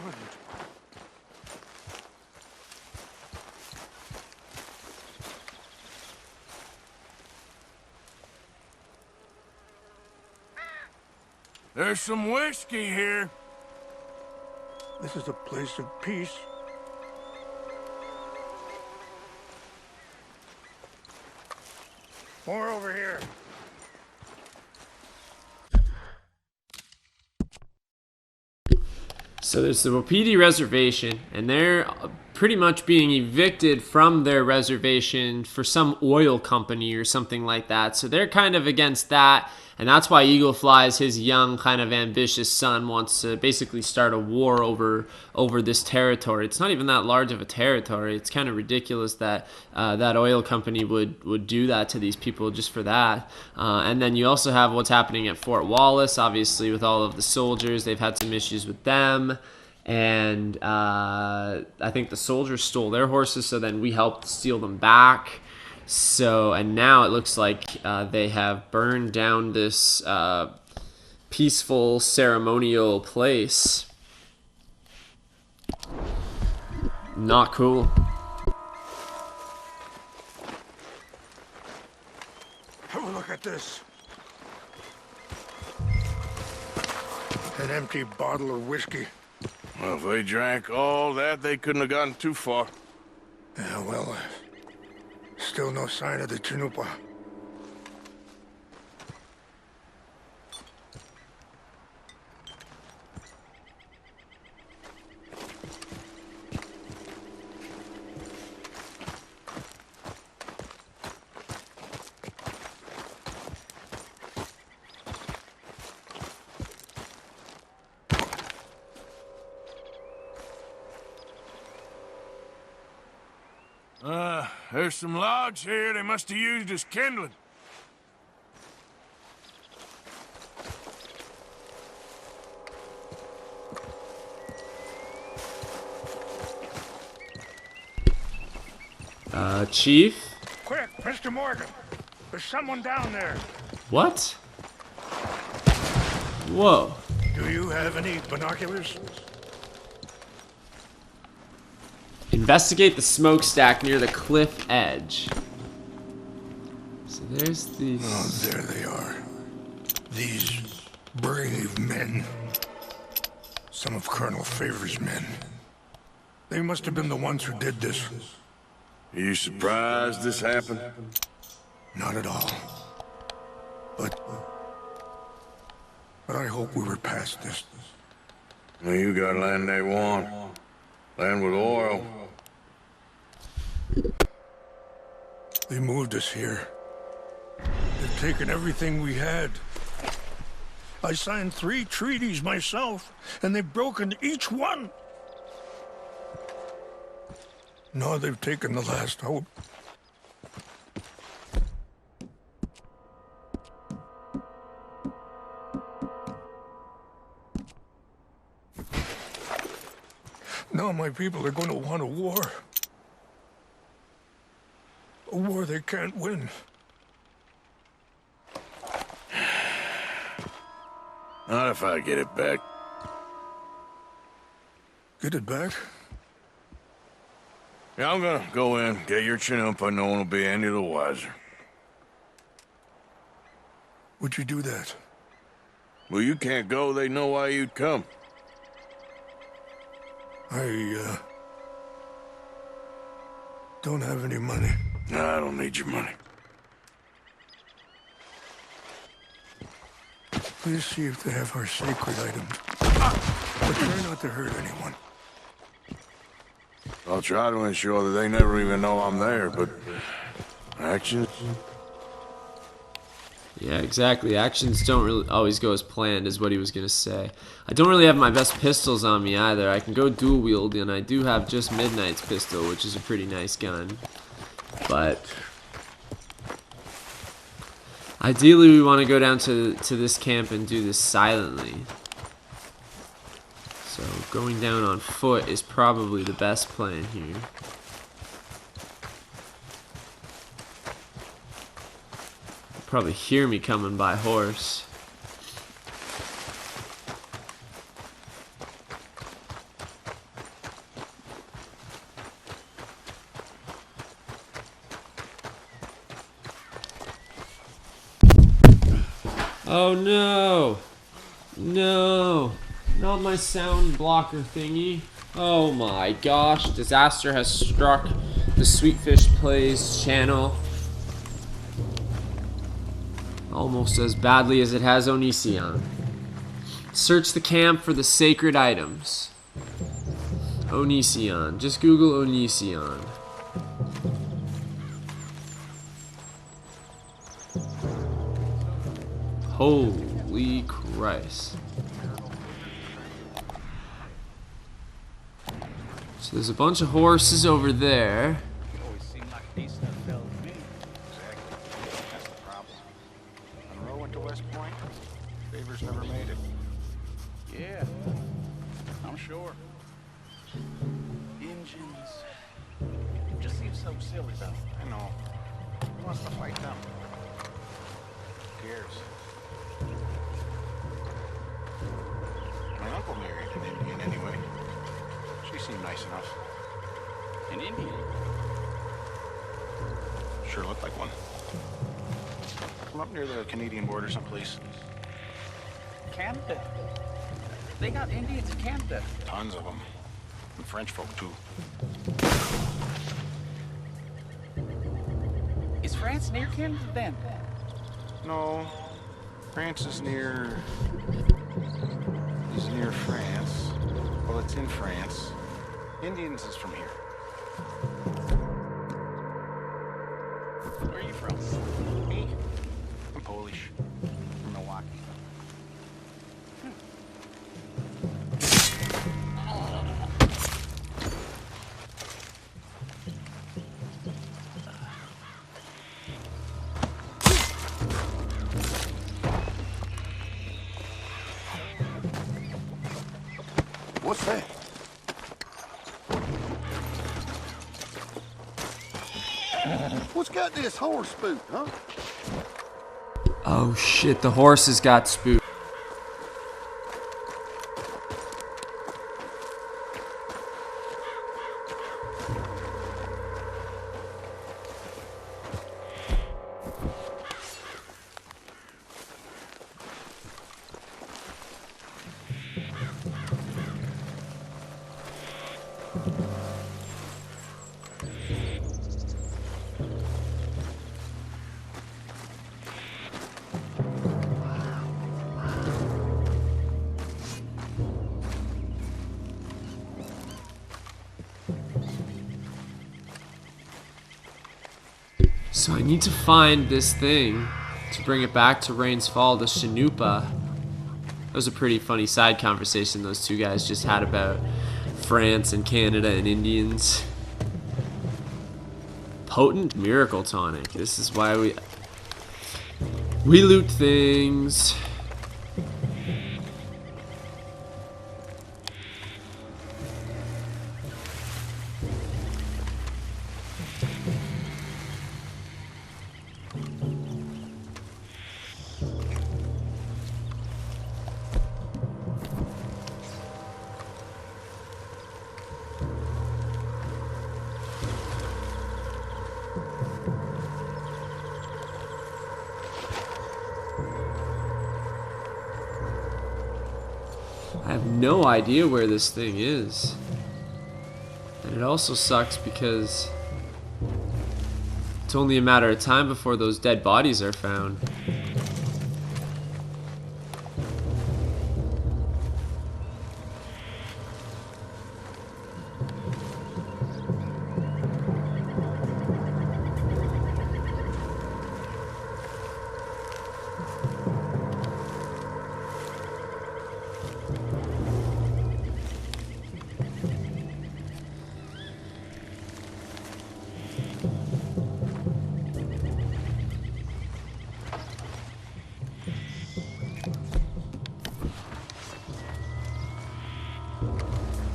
There's some whiskey here. This is a place of peace. More over here. So there's the Wapiti Reservation, and they're pretty much being evicted from their reservation for some oil company or something like that. So they're kind of against that, and that's why Eagle Flies, his young, kind of ambitious son, wants to basically start a war over this territory. It's not even that large of a territory. It's kind of ridiculous that that oil company would do that to these people just for that. And then you also have what's happening at Fort Wallace, obviously, with all of the soldiers. They've had some issues with them. And I think the soldiers stole their horses, so then we helped steal them back. So, and now it looks like they have burned down this peaceful ceremonial place. Not cool. Have a look at this. An empty bottle of whiskey. Well, if they drank all that, they couldn't have gotten too far. Yeah, well, still no sign of the Chanupa. There's some logs here they must have used as kindling. Chief? Quick, Mr. Morgan. There's someone down there. What? Whoa. Do you have any binoculars? Investigate the smokestack near the cliff edge. So there's these... Oh, there they are. These brave men. Some of Colonel Favor's men. They must have been the ones who did this. Are you surprised this happened? Not at all. But I hope we were past this. Well, you got land they want. Land with oil. They moved us here. They've taken everything we had. I signed 3 treaties myself, and they've broken each one. Now they've taken the last hope. Now my people are going to want a war. A war they can't win. Not if I get it back. Get it back? Yeah, I'm gonna go in, get your Chanupa. No one will be any the wiser. Would you do that? Well, you can't go. They know why you'd come. I don't have any money. No, I don't need your money. Please see if they have our sacred items. But try not to hurt anyone. I'll try to ensure that they never even know I'm there, but... actions? Yeah, exactly. Actions don't really always go as planned, is what he was going to say. I don't really have my best pistols on me either. I can go dual wield, and I do have just Midnight's pistol, which is a pretty nice gun. But ideally, we want to go down to this camp and do this silently. So going down on foot is probably the best plan here. You'll probably hear me coming by horse. Oh no! No, not my sound blocker thingy. Oh my gosh, disaster has struck the Sweetfish Plays channel. Almost as badly as it has Onision. Search the camp for the sacred items. Onision. Just Google Onision. Holy Christ. So there's a bunch of horses over there. Always seemed like a decent enough fellow to me. Exactly. That's the problem. Monroe went to West Point. Favors never made it. Yeah, I'm sure. Engines. It just seems so silly, though. I know. Who wants to fight them? Who cares? My uncle married an Indian anyway. She seemed nice enough. An Indian? Sure looked like one. From up near the Canadian border someplace. Canada? They got Indians in Canada. Tons of them. And French folk, too. Is France near Canada, then? No. France is near... is near France. Well, it's in France. Indians is from here. Where are you from? Me? I'm Polish. From Milwaukee. What's that? What's got this horse spooked, huh? Oh shit, the horses got spooked. So I need to find this thing to bring it back to Rains Fall, the Shanupa. That was a pretty funny side conversation those two guys just had about France and Canada and Indians. Potent miracle tonic. This is why we loot things. I have no idea where this thing is. And it also sucks because it's only a matter of time before those dead bodies are found.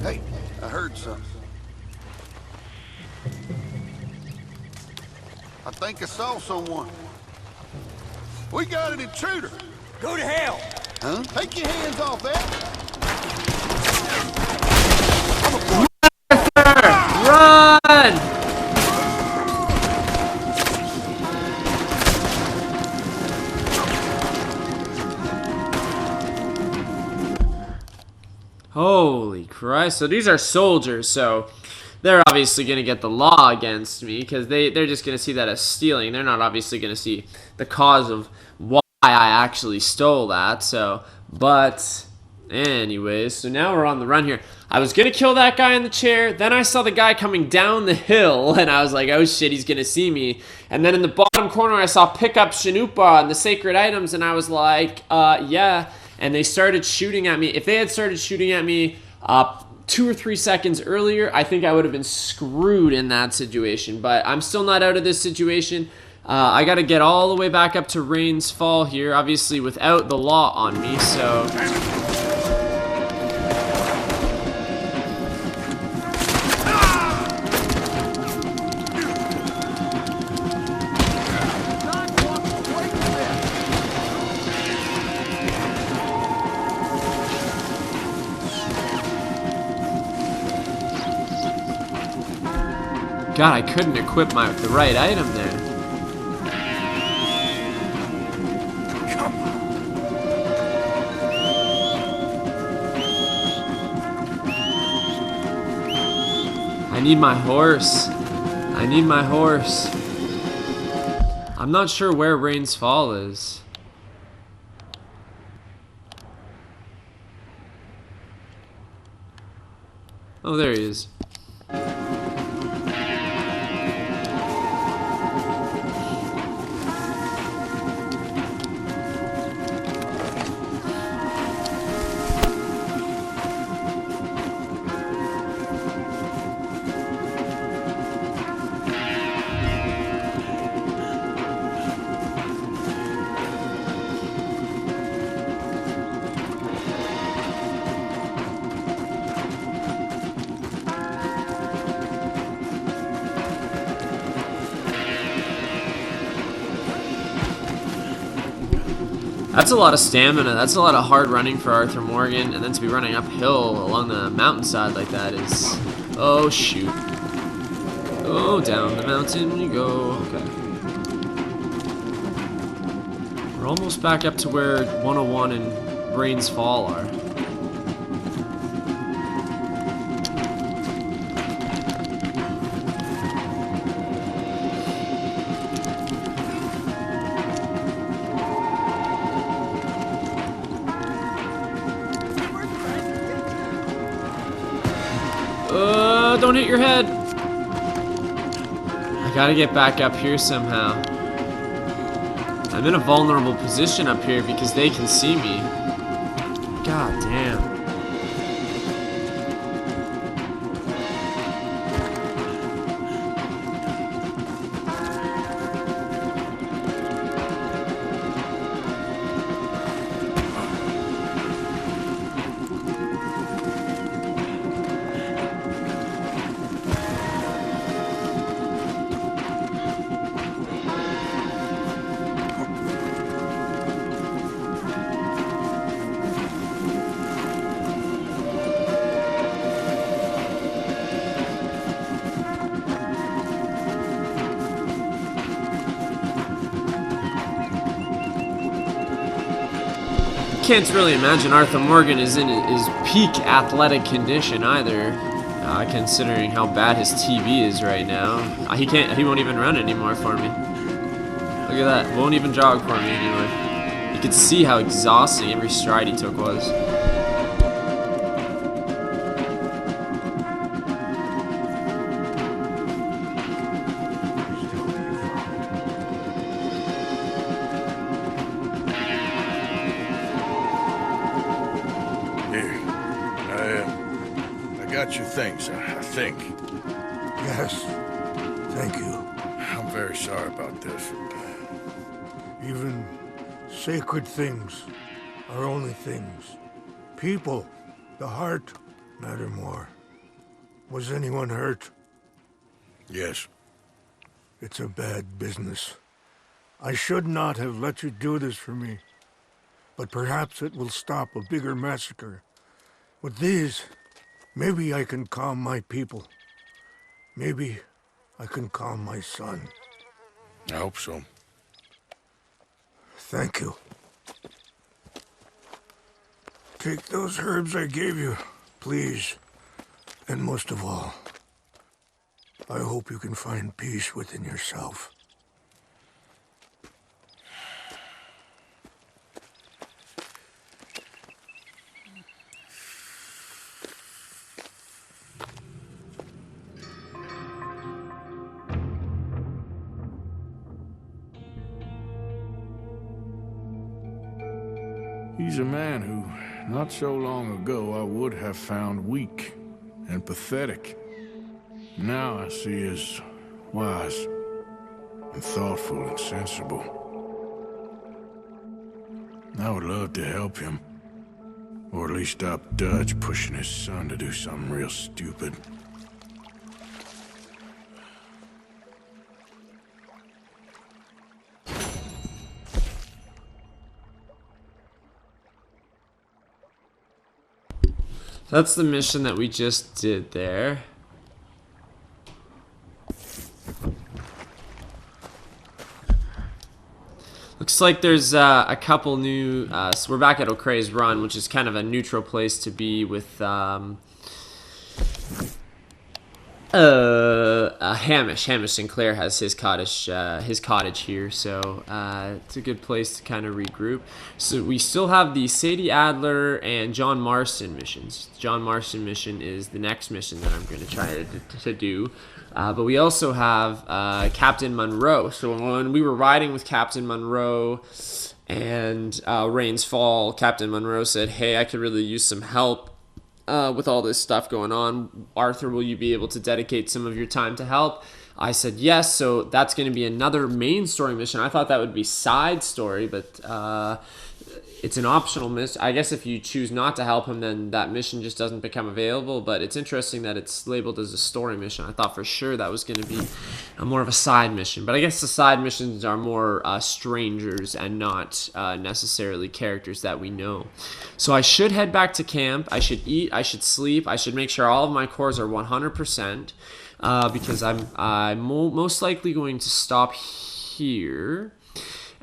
Hey, I heard something. I think I saw someone. We got an intruder. Go to hell! Huh? Take your hands off that. Run! Holy Christ. So these are soldiers, so they're obviously going to get the law against me because they're just going to see that as stealing. They're not obviously going to see the cause of why I actually stole that. So, but anyways, so now we're on the run here. I was going to kill that guy in the chair. Then I saw the guy coming down the hill, and I was like, oh shit, he's going to see me. And then in the bottom corner, I saw pick up Shanupa and the sacred items, and I was like, yeah. And they started shooting at me. If they had started shooting at me 2 or 3 seconds earlier, I think I would have been screwed in that situation. But I'm still not out of this situation. I got to get all the way back up to Rains Fall here, obviously without the law on me, so... God, I couldn't equip the right item there. I need my horse. I need my horse. I'm not sure where Rains Fall is. Oh, there he is. That's a lot of stamina. That's a lot of hard running for Arthur Morgan, and then to be running uphill along the mountainside like that is... Oh, shoot. Oh, down the mountain we go. Okay. We're almost back up to where 101 and Rains Fall are. Don't hit your head. I gotta get back up here somehow. I'm in a vulnerable position up here because they can see me. God damn. Can't really imagine Arthur Morgan is in his peak athletic condition either, considering how bad his TV is right now. He won't even run anymore for me. Look at that, won't even jog for me anymore. You could see how exhausting every stride he took was. Your things, I think. Yes, thank you. I'm very sorry about this. Even sacred things are only things. People, the heart, matter more. Was anyone hurt? Yes. It's a bad business. I should not have let you do this for me. But perhaps it will stop a bigger massacre. With these... maybe I can calm my people. Maybe I can calm my son. I hope so. Thank you. Take those herbs I gave you. Please, and most of all, I hope you can find peace within yourself. He's a man who, not so long ago, I would have found weak and pathetic. Now I see as wise and thoughtful and sensible. I would love to help him, or at least stop Dutch pushing his son to do something real stupid. That's the mission that we just did there. Looks like there's a couple new, so we're back at O'Creagh's Run, which is kind of a neutral place to be with Hamish. Hamish Sinclair has his cottage here, so it's a good place to kind of regroup. So we still have the Sadie Adler and John Marston missions. John Marston mission is the next mission that I'm going to try to do. But we also have Captain Monroe. So when we were riding with Captain Monroe and Rains Fall, Captain Monroe said, "Hey, I could really use some help with all this stuff going on. Arthur, will you be able to dedicate some of your time to help?" I said yes, so that's going to be another main story mission. I thought that would be side story, but it's an optional mission. I guess if you choose not to help him, then that mission just doesn't become available, but it's interesting that it's labeled as a story mission. I thought for sure that was going to be more of a side mission, but I guess the side missions are more strangers and not necessarily characters that we know. So I should head back to camp. I should eat, I should sleep, I should make sure all of my cores are 100%, because I'm most likely going to stop here.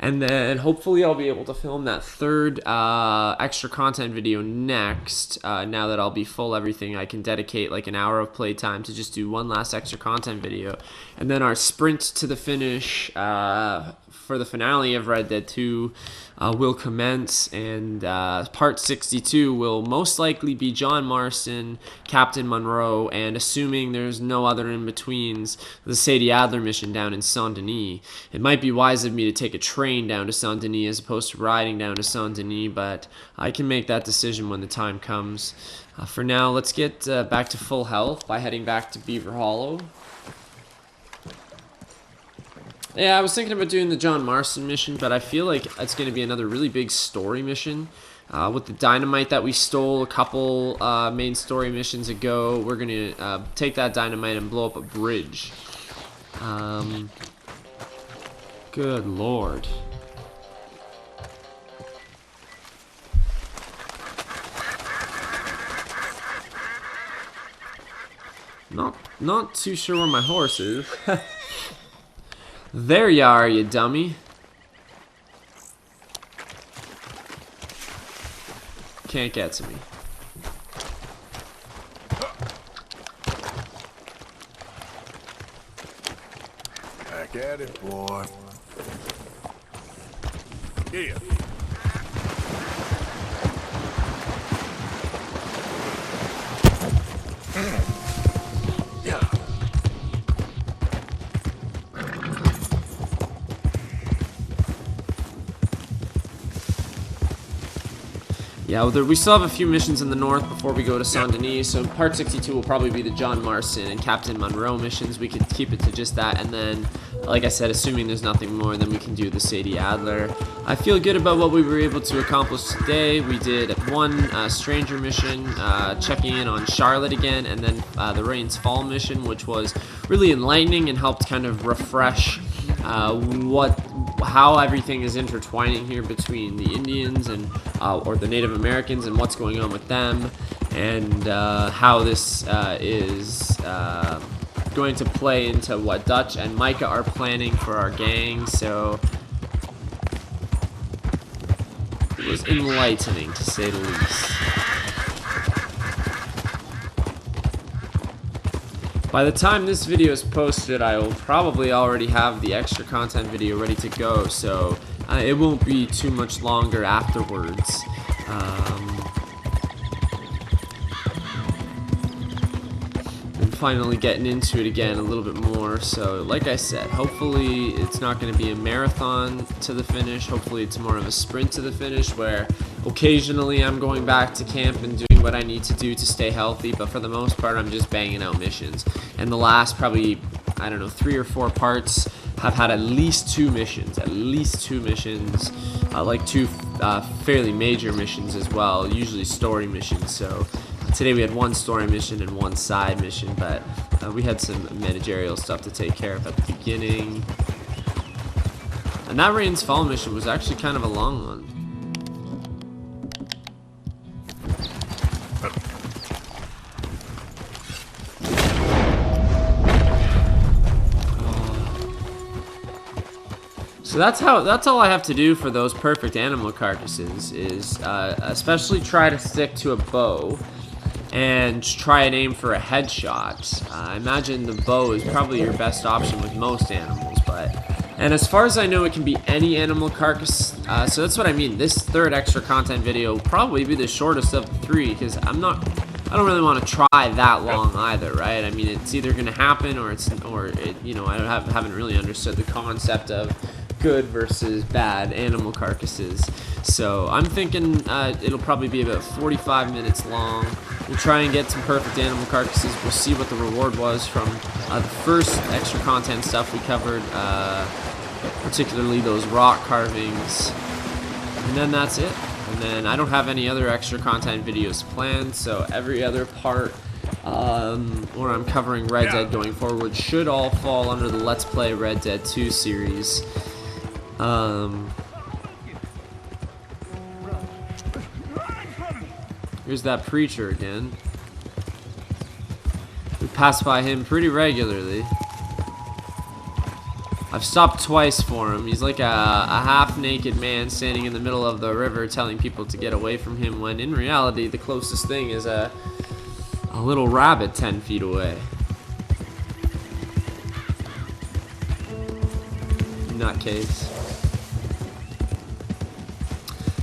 And then hopefully I'll be able to film that third extra content video next. Now that I'll be full everything, I can dedicate like an hour of playtime to just do one last extra content video. And then our sprint to the finish for the finale of Red Dead 2 will commence, and part 62 will most likely be John Marston, Captain Monroe, and assuming there's no other in-betweens, the Sadie Adler mission down in Saint-Denis. It might be wise of me to take a train down to Saint-Denis as opposed to riding down to Saint-Denis, but I can make that decision when the time comes. For now, let's get back to full health by heading back to Beaver Hollow. Yeah, I was thinking about doing the John Marston mission, but I feel like it's going to be another really big story mission. With the dynamite that we stole a couple main story missions ago, we're going to take that dynamite and blow up a bridge. Good lord. Not too sure where my horse is. There you are, you dummy. Can't get to me. Back at it, boy. Yeah. Yeah, well, we still have a few missions in the north before we go to Saint-Denis, so part 62 will probably be the John Marston and Captain Monroe missions. We could keep it to just that, and then, like I said, assuming there's nothing more, then we can do the Sadie Adler. I feel good about what we were able to accomplish today. We did one stranger mission, checking in on Charlotte again, and then the Rains Fall mission, which was really enlightening and helped kind of refresh how everything is intertwining here between the Indians and or the Native Americans and what's going on with them, and how this is going to play into what Dutch and Micah are planning for our gang. So it was enlightening, to say the least. By the time this video is posted, I will probably already have the extra content video ready to go, so it won't be too much longer afterwards. I'm finally getting into it again a little bit more, so like I said, hopefully it's not going to be a marathon to the finish. Hopefully it's more of a sprint to the finish, where occasionally I'm going back to camp and doing what I need to do to stay healthy, but for the most part I'm just banging out missions. And the last probably, I don't know, 3 or 4 parts have had at least 2 missions, like 2 fairly major missions as well, usually story missions. So today we had 1 story mission and 1 side mission, but we had some managerial stuff to take care of at the beginning. And that Rains Fall mission was actually kind of a long one. So that's all I have to do for those perfect animal carcasses is especially try to stick to a bow and try and aim for a headshot. I imagine the bow is probably your best option with most animals, and as far as I know, it can be any animal carcass. So that's what I mean. This third extra content video will probably be the shortest of the 3, because I don't really want to try that long either, right? I mean, it's either going to happen or you know, I haven't really understood the concept of good versus bad animal carcasses. So I'm thinking it'll probably be about 45 minutes long. We'll try and get some perfect animal carcasses. We'll see what the reward was from the first extra content stuff we covered, particularly those rock carvings. And then that's it. And then I don't have any other extra content videos planned, so every other part where I'm covering Red Dead going forward should all fall under the Let's Play Red Dead 2 series. Here's that preacher again. We pass by him pretty regularly. I've stopped twice for him. He's like a half-naked man standing in the middle of the river telling people to get away from him, when in reality the closest thing is a little rabbit 10 feet away. Nutcase.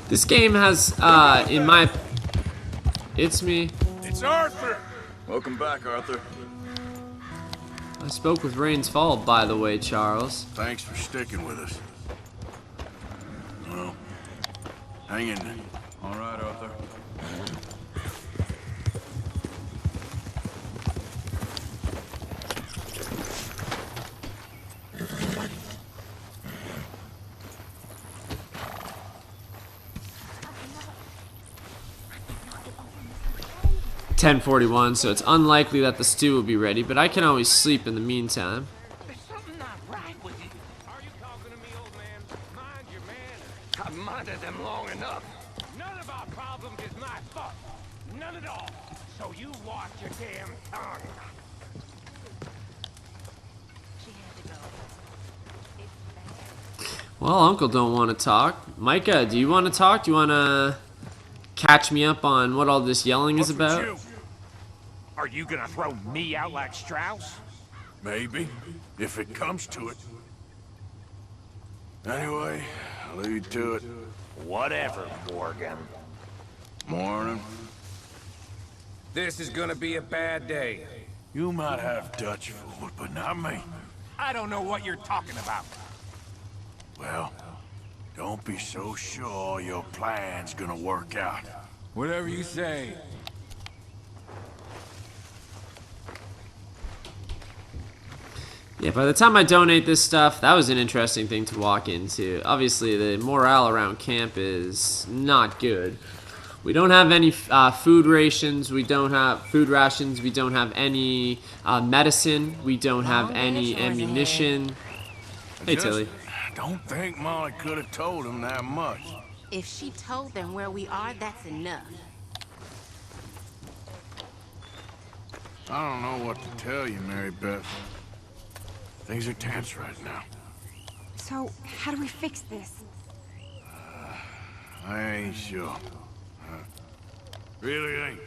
This game has, It's me. It's Arthur! Welcome back, Arthur. I spoke with Rains Fall, by the way, Charles. Thanks for sticking with us. Well, hang in there. All right, Arthur. 10:41, so it's unlikely that the stew will be ready, but I can always sleep in the meantime. There's something not right with you. Are you talking to me, old man? Mind your manners. I've minded them long enough. None of our problems is my fault. None at all. So you watch your damn tongue. She had to go. It's bad. Well, Uncle don't want to talk. Micah, do you want to talk? Do you want to catch me up on what all this yelling is about? You? Are you gonna throw me out like Strauss? Maybe, if it comes to it. Anyway, I'll leave you to it. Whatever, Morgan. Morning. This is gonna be a bad day. You might have Dutch food, but not me. I don't know what you're talking about. Well, don't be so sure your plan's gonna work out. Whatever you say. Yeah, by the time I donate this stuff, that was an interesting thing to walk into. Obviously, the morale around camp is not good. We don't have any food rations, we don't have food rations, we don't have any medicine, we don't have any ammunition. Hey, Tilly. Don't think Molly could have told him that much. If she told them where we are, that's enough. I don't know what to tell you, Mary Beth. Things are tense right now. So, how do we fix this? I ain't sure. Really ain't.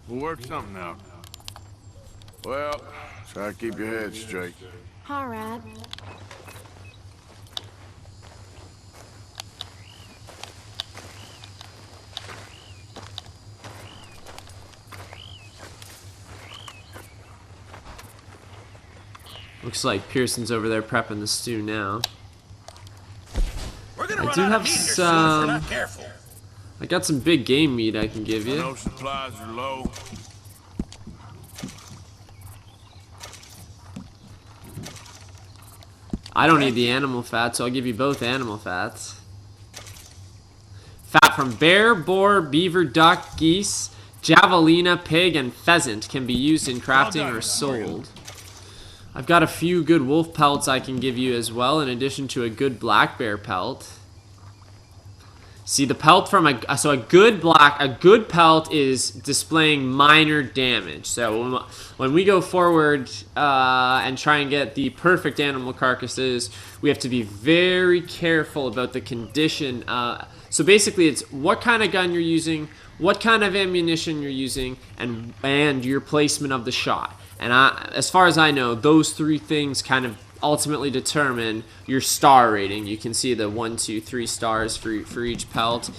We'll work something out. Well, try to keep your head straight. All right. Looks like Pearson's over there prepping the stew now. We're gonna I run do out of have meat here soon if we're some. not careful. I got some big game meat I can give I you. know supplies are low. I don't need the animal fat, so I'll give you both animal fats. Fat from bear, boar, beaver, duck, geese, javelina, pig, and pheasant can be used in crafting or sold. I've got a few good wolf pelts I can give you as well, in addition to a good black bear pelt. See, the pelt from a good pelt is displaying minor damage. So when we go forward and try and get the perfect animal carcasses, we have to be very careful about the condition. So basically, it's what kind of gun you're using, what kind of ammunition you're using, and your placement of the shot. And as far as I know, those three things kind of ultimately determine your star rating. You can see the 1, 2, 3 stars for each pelt.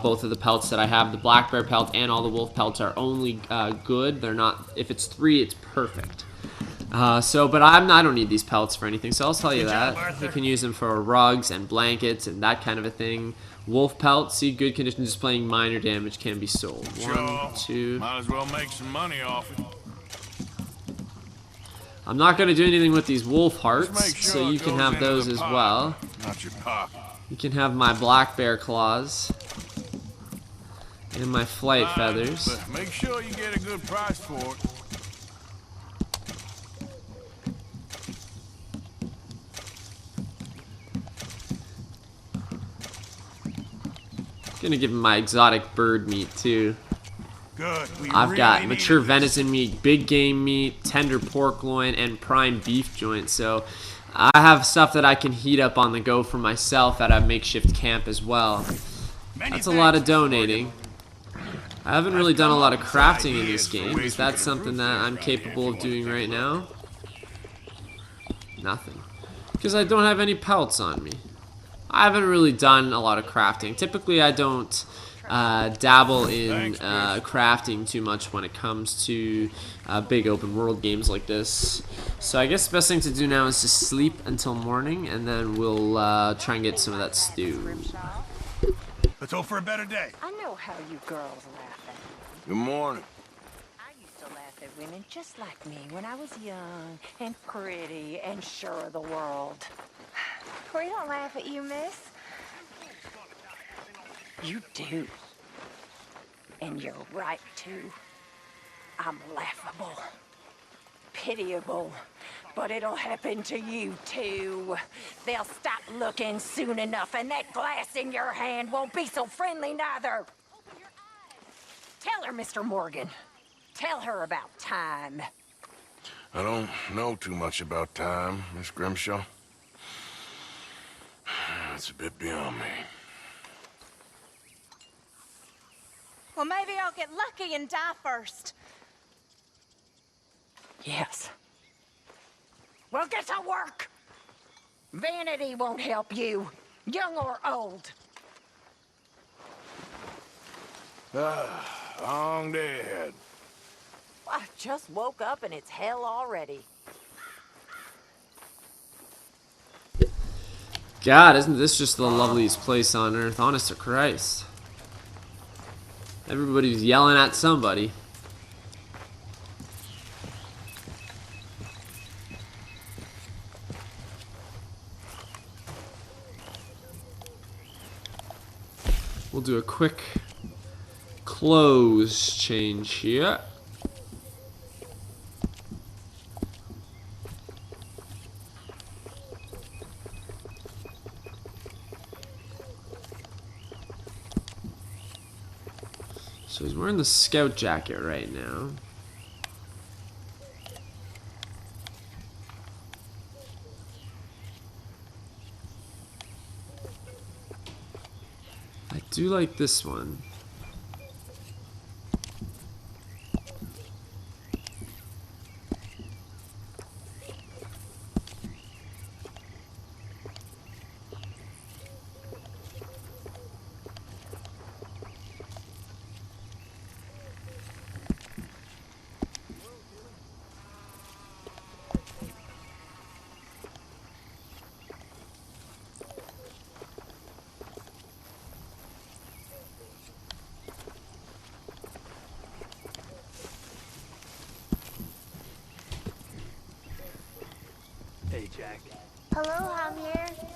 Both of the pelts that I have, the black bear pelt and all the wolf pelts, are only good. They're not. If it's 3, it's perfect. But I don't need these pelts for anything. So I'll tell you that you can use them for rugs and blankets and that kind of a thing. Wolf pelt, see, good condition, displaying minor damage, can be sold. Sure. 1, 2. Might as well make some money off it. I'm not going to do anything with these wolf hearts, Sure so you can have those as well. Not your pocket. You can have my black bear claws and my flight feathers. But make sure you get a good price for it. Gonna give him my exotic bird meat too. Good. I've got mature venison meat, big game meat, tender pork loin, and prime beef joint. So I have stuff that I can heat up on the go for myself at a makeshift camp as well. That's a lot of donating. I haven't really done a lot of crafting in this game. Is that something that I'm capable of doing right now? Nothing. Because I don't have any pelts on me. I haven't really done a lot of crafting. Typically I don't dabble in crafting too much when it comes to big open world games like this. So I guess the best thing to do now is just sleep until morning, and then we'll try and get some of that stew. Let's hope for a better day. I know how you girls laugh at me. Good morning. I used to laugh at women just like me when I was young and pretty and sure of the world. We don't laugh at you, miss. You do. And you're right, too. I'm laughable. Pitiable. But it'll happen to you, too. They'll stop looking soon enough, and that glass in your hand won't be so friendly, neither. Open your eyes. Tell her, Mr. Morgan. Tell her about time. I don't know too much about time, Miss Grimshaw. That's a bit beyond me. Well, maybe I'll get lucky and die first. Yes. Well, get to work. Vanity won't help you, young or old. Long day ahead. I just woke up and it's hell already. God, isn't this just the loveliest place on earth? Honest to Christ. Everybody's yelling at somebody. We'll do a quick clothes change here. So he's wearing the scout jacket right now. I do like this one. Hey, Jack. Hello, Javier.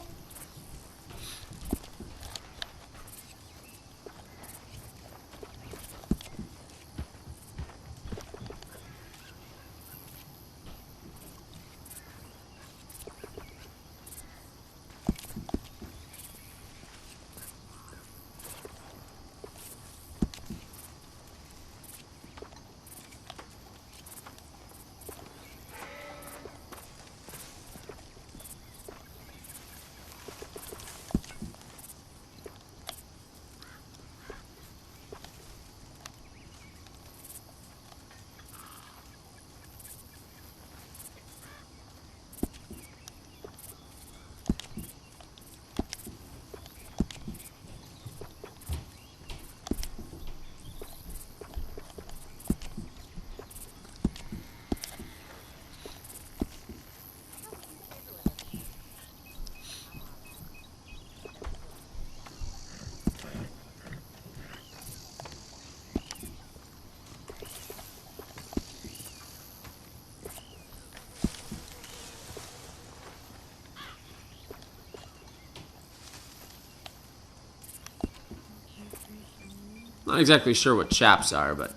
Not exactly sure what chaps are, but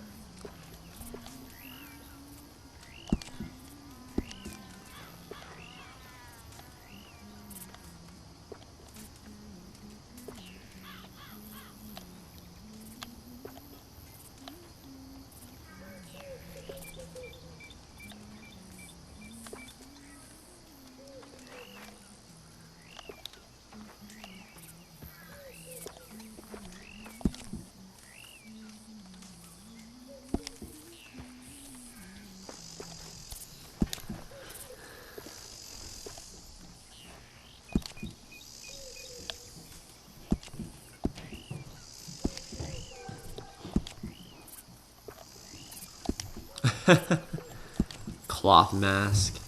cloth mask.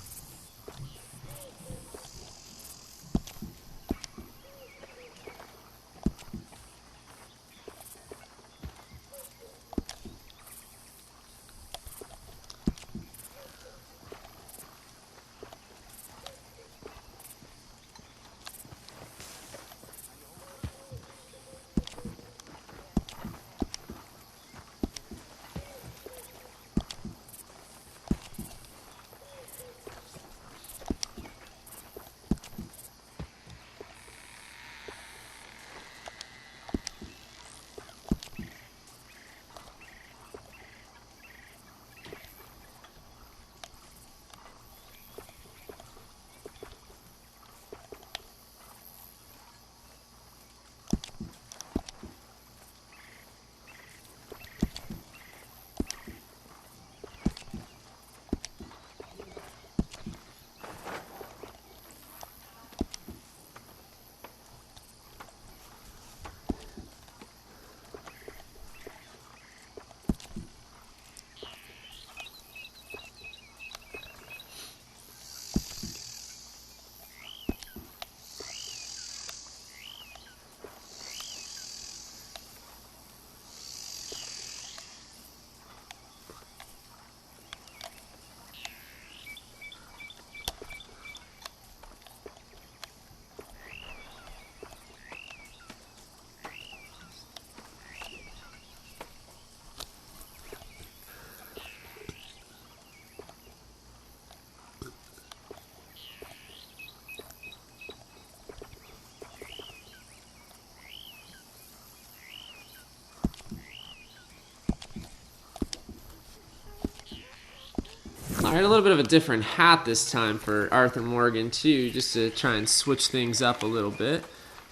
Alright, a little bit of a different hat this time for Arthur Morgan too, just to try and switch things up a little bit.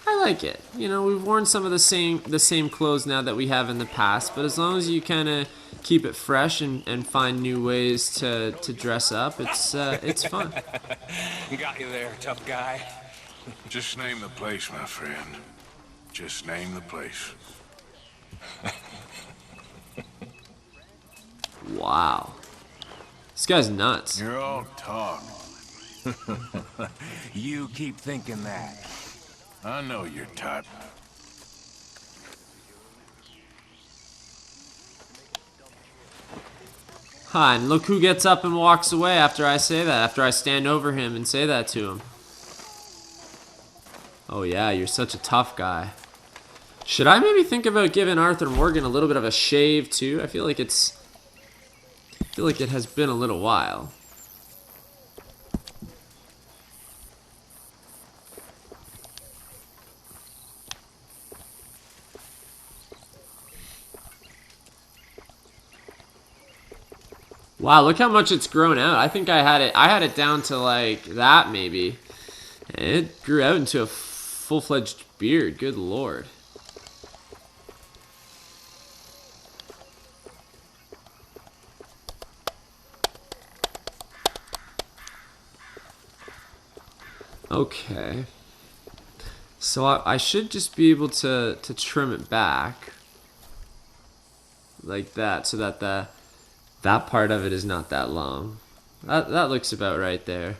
I like it. You know, we've worn some of the same clothes now that we have in the past, but as long as you kind of keep it fresh and find new ways to dress up, it's fun. Got you there, tough guy. Just name the place, my friend. Just name the place. Wow. This guy's nuts. You're all talk. You keep thinking that. I know your type. And look who gets up and walks away after I say that, after I stand over him and say that to him. Oh yeah, you're such a tough guy. Should I maybe think about giving Arthur Morgan a little bit of a shave too? I feel like it has been a little while. Wow, look how much it's grown out. I think I had it down to like that maybe. And it grew out into a full-fledged beard. Good lord. Okay. So I should just be able to trim it back like that so that that part of it is not that long. That looks about right there.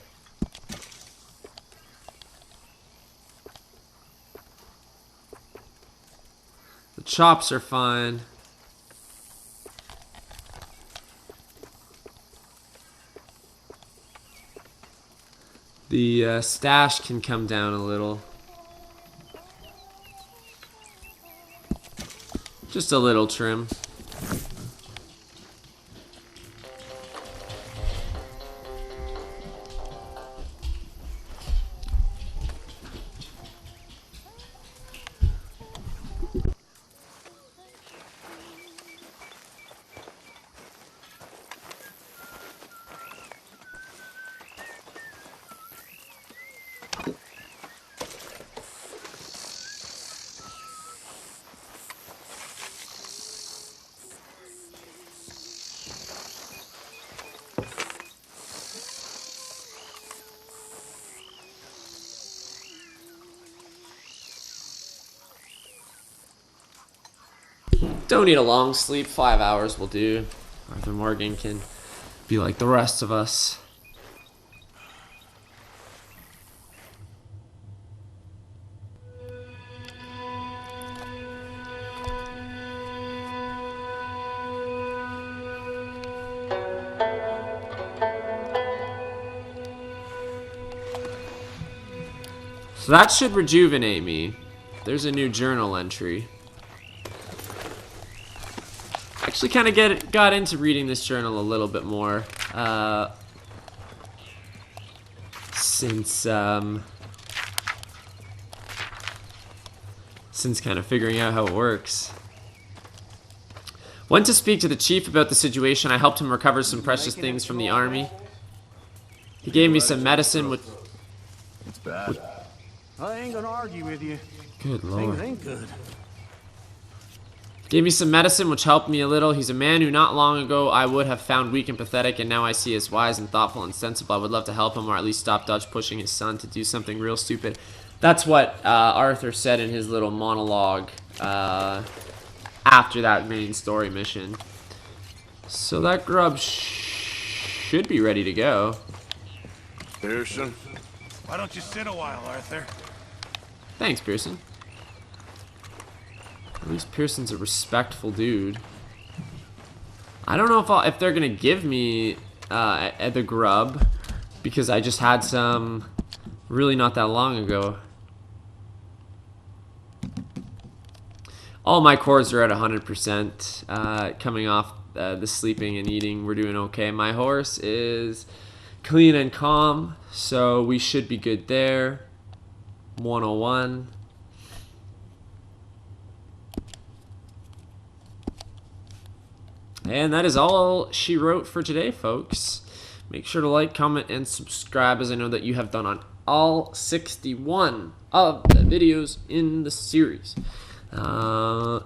The chops are fine. The stash can come down a little. Just a little trim. Don't need a long sleep. 5 hours will do. Arthur Morgan can be like the rest of us. So that should rejuvenate me. There's a new journal entry. Actually kind of got into reading this journal a little bit more since kind of figuring out how it works. Went to speak to the chief about the situation. I helped him recover some precious things from the army. He gave me some medicine with... It's bad. I ain't gonna argue with you. Good lord. Things ain't good. Gave me some medicine, which helped me a little. He's a man who not long ago I would have found weak and pathetic, and now I see as wise and thoughtful and sensible. I would love to help him, or at least stop Dutch pushing his son to do something real stupid. That's what Arthur said in his little monologue after that main story mission. So that grub should be ready to go. Pearson? Why don't you sit a while, Arthur? Thanks, Pearson. At least Pearson's a respectful dude. I don't know if they're gonna give me the grub, because I just had some really not that long ago. All my cores are at 100%. Coming off the sleeping and eating, we're doing okay. My horse is clean and calm, so we should be good there. 101. And that is all she wrote for today, folks. Make sure to like, comment, and subscribe, as I know that you have done on all 61 of the videos in the series. I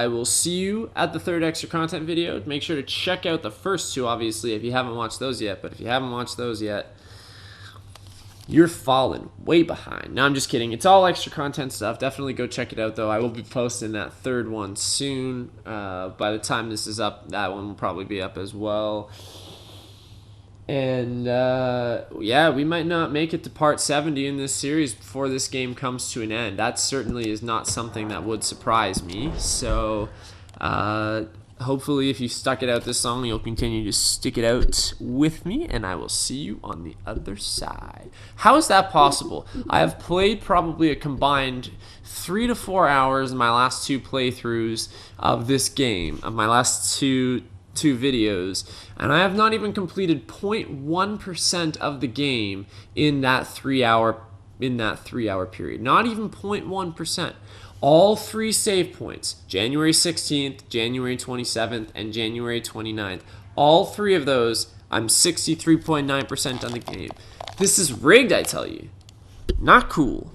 will see you at the third extra content video. Make sure to check out the first two, obviously, if you haven't watched those yet. But if you haven't watched those yet, you're falling way behind. No, I'm just kidding. It's all extra content stuff. Definitely go check it out, though. I will be posting that third one soon. By the time this is up, that one will probably be up as well. And, yeah, we might not make it to part 70 in this series before this game comes to an end. That certainly is not something that would surprise me. So, hopefully if you stuck it out this long, you'll continue to stick it out with me, and I will see you on the other side. How is that possible? I have played probably a combined 3 to 4 hours in my last 2 playthroughs of this game, of my last two videos, and I have not even completed 0.1% of the game in that 3 hour period. Not even 0.1%. All 3 save points, January 16th, January 27th, and January 29th. All 3 of those, I'm 63.9% on the game. This is rigged, I tell you. Not cool.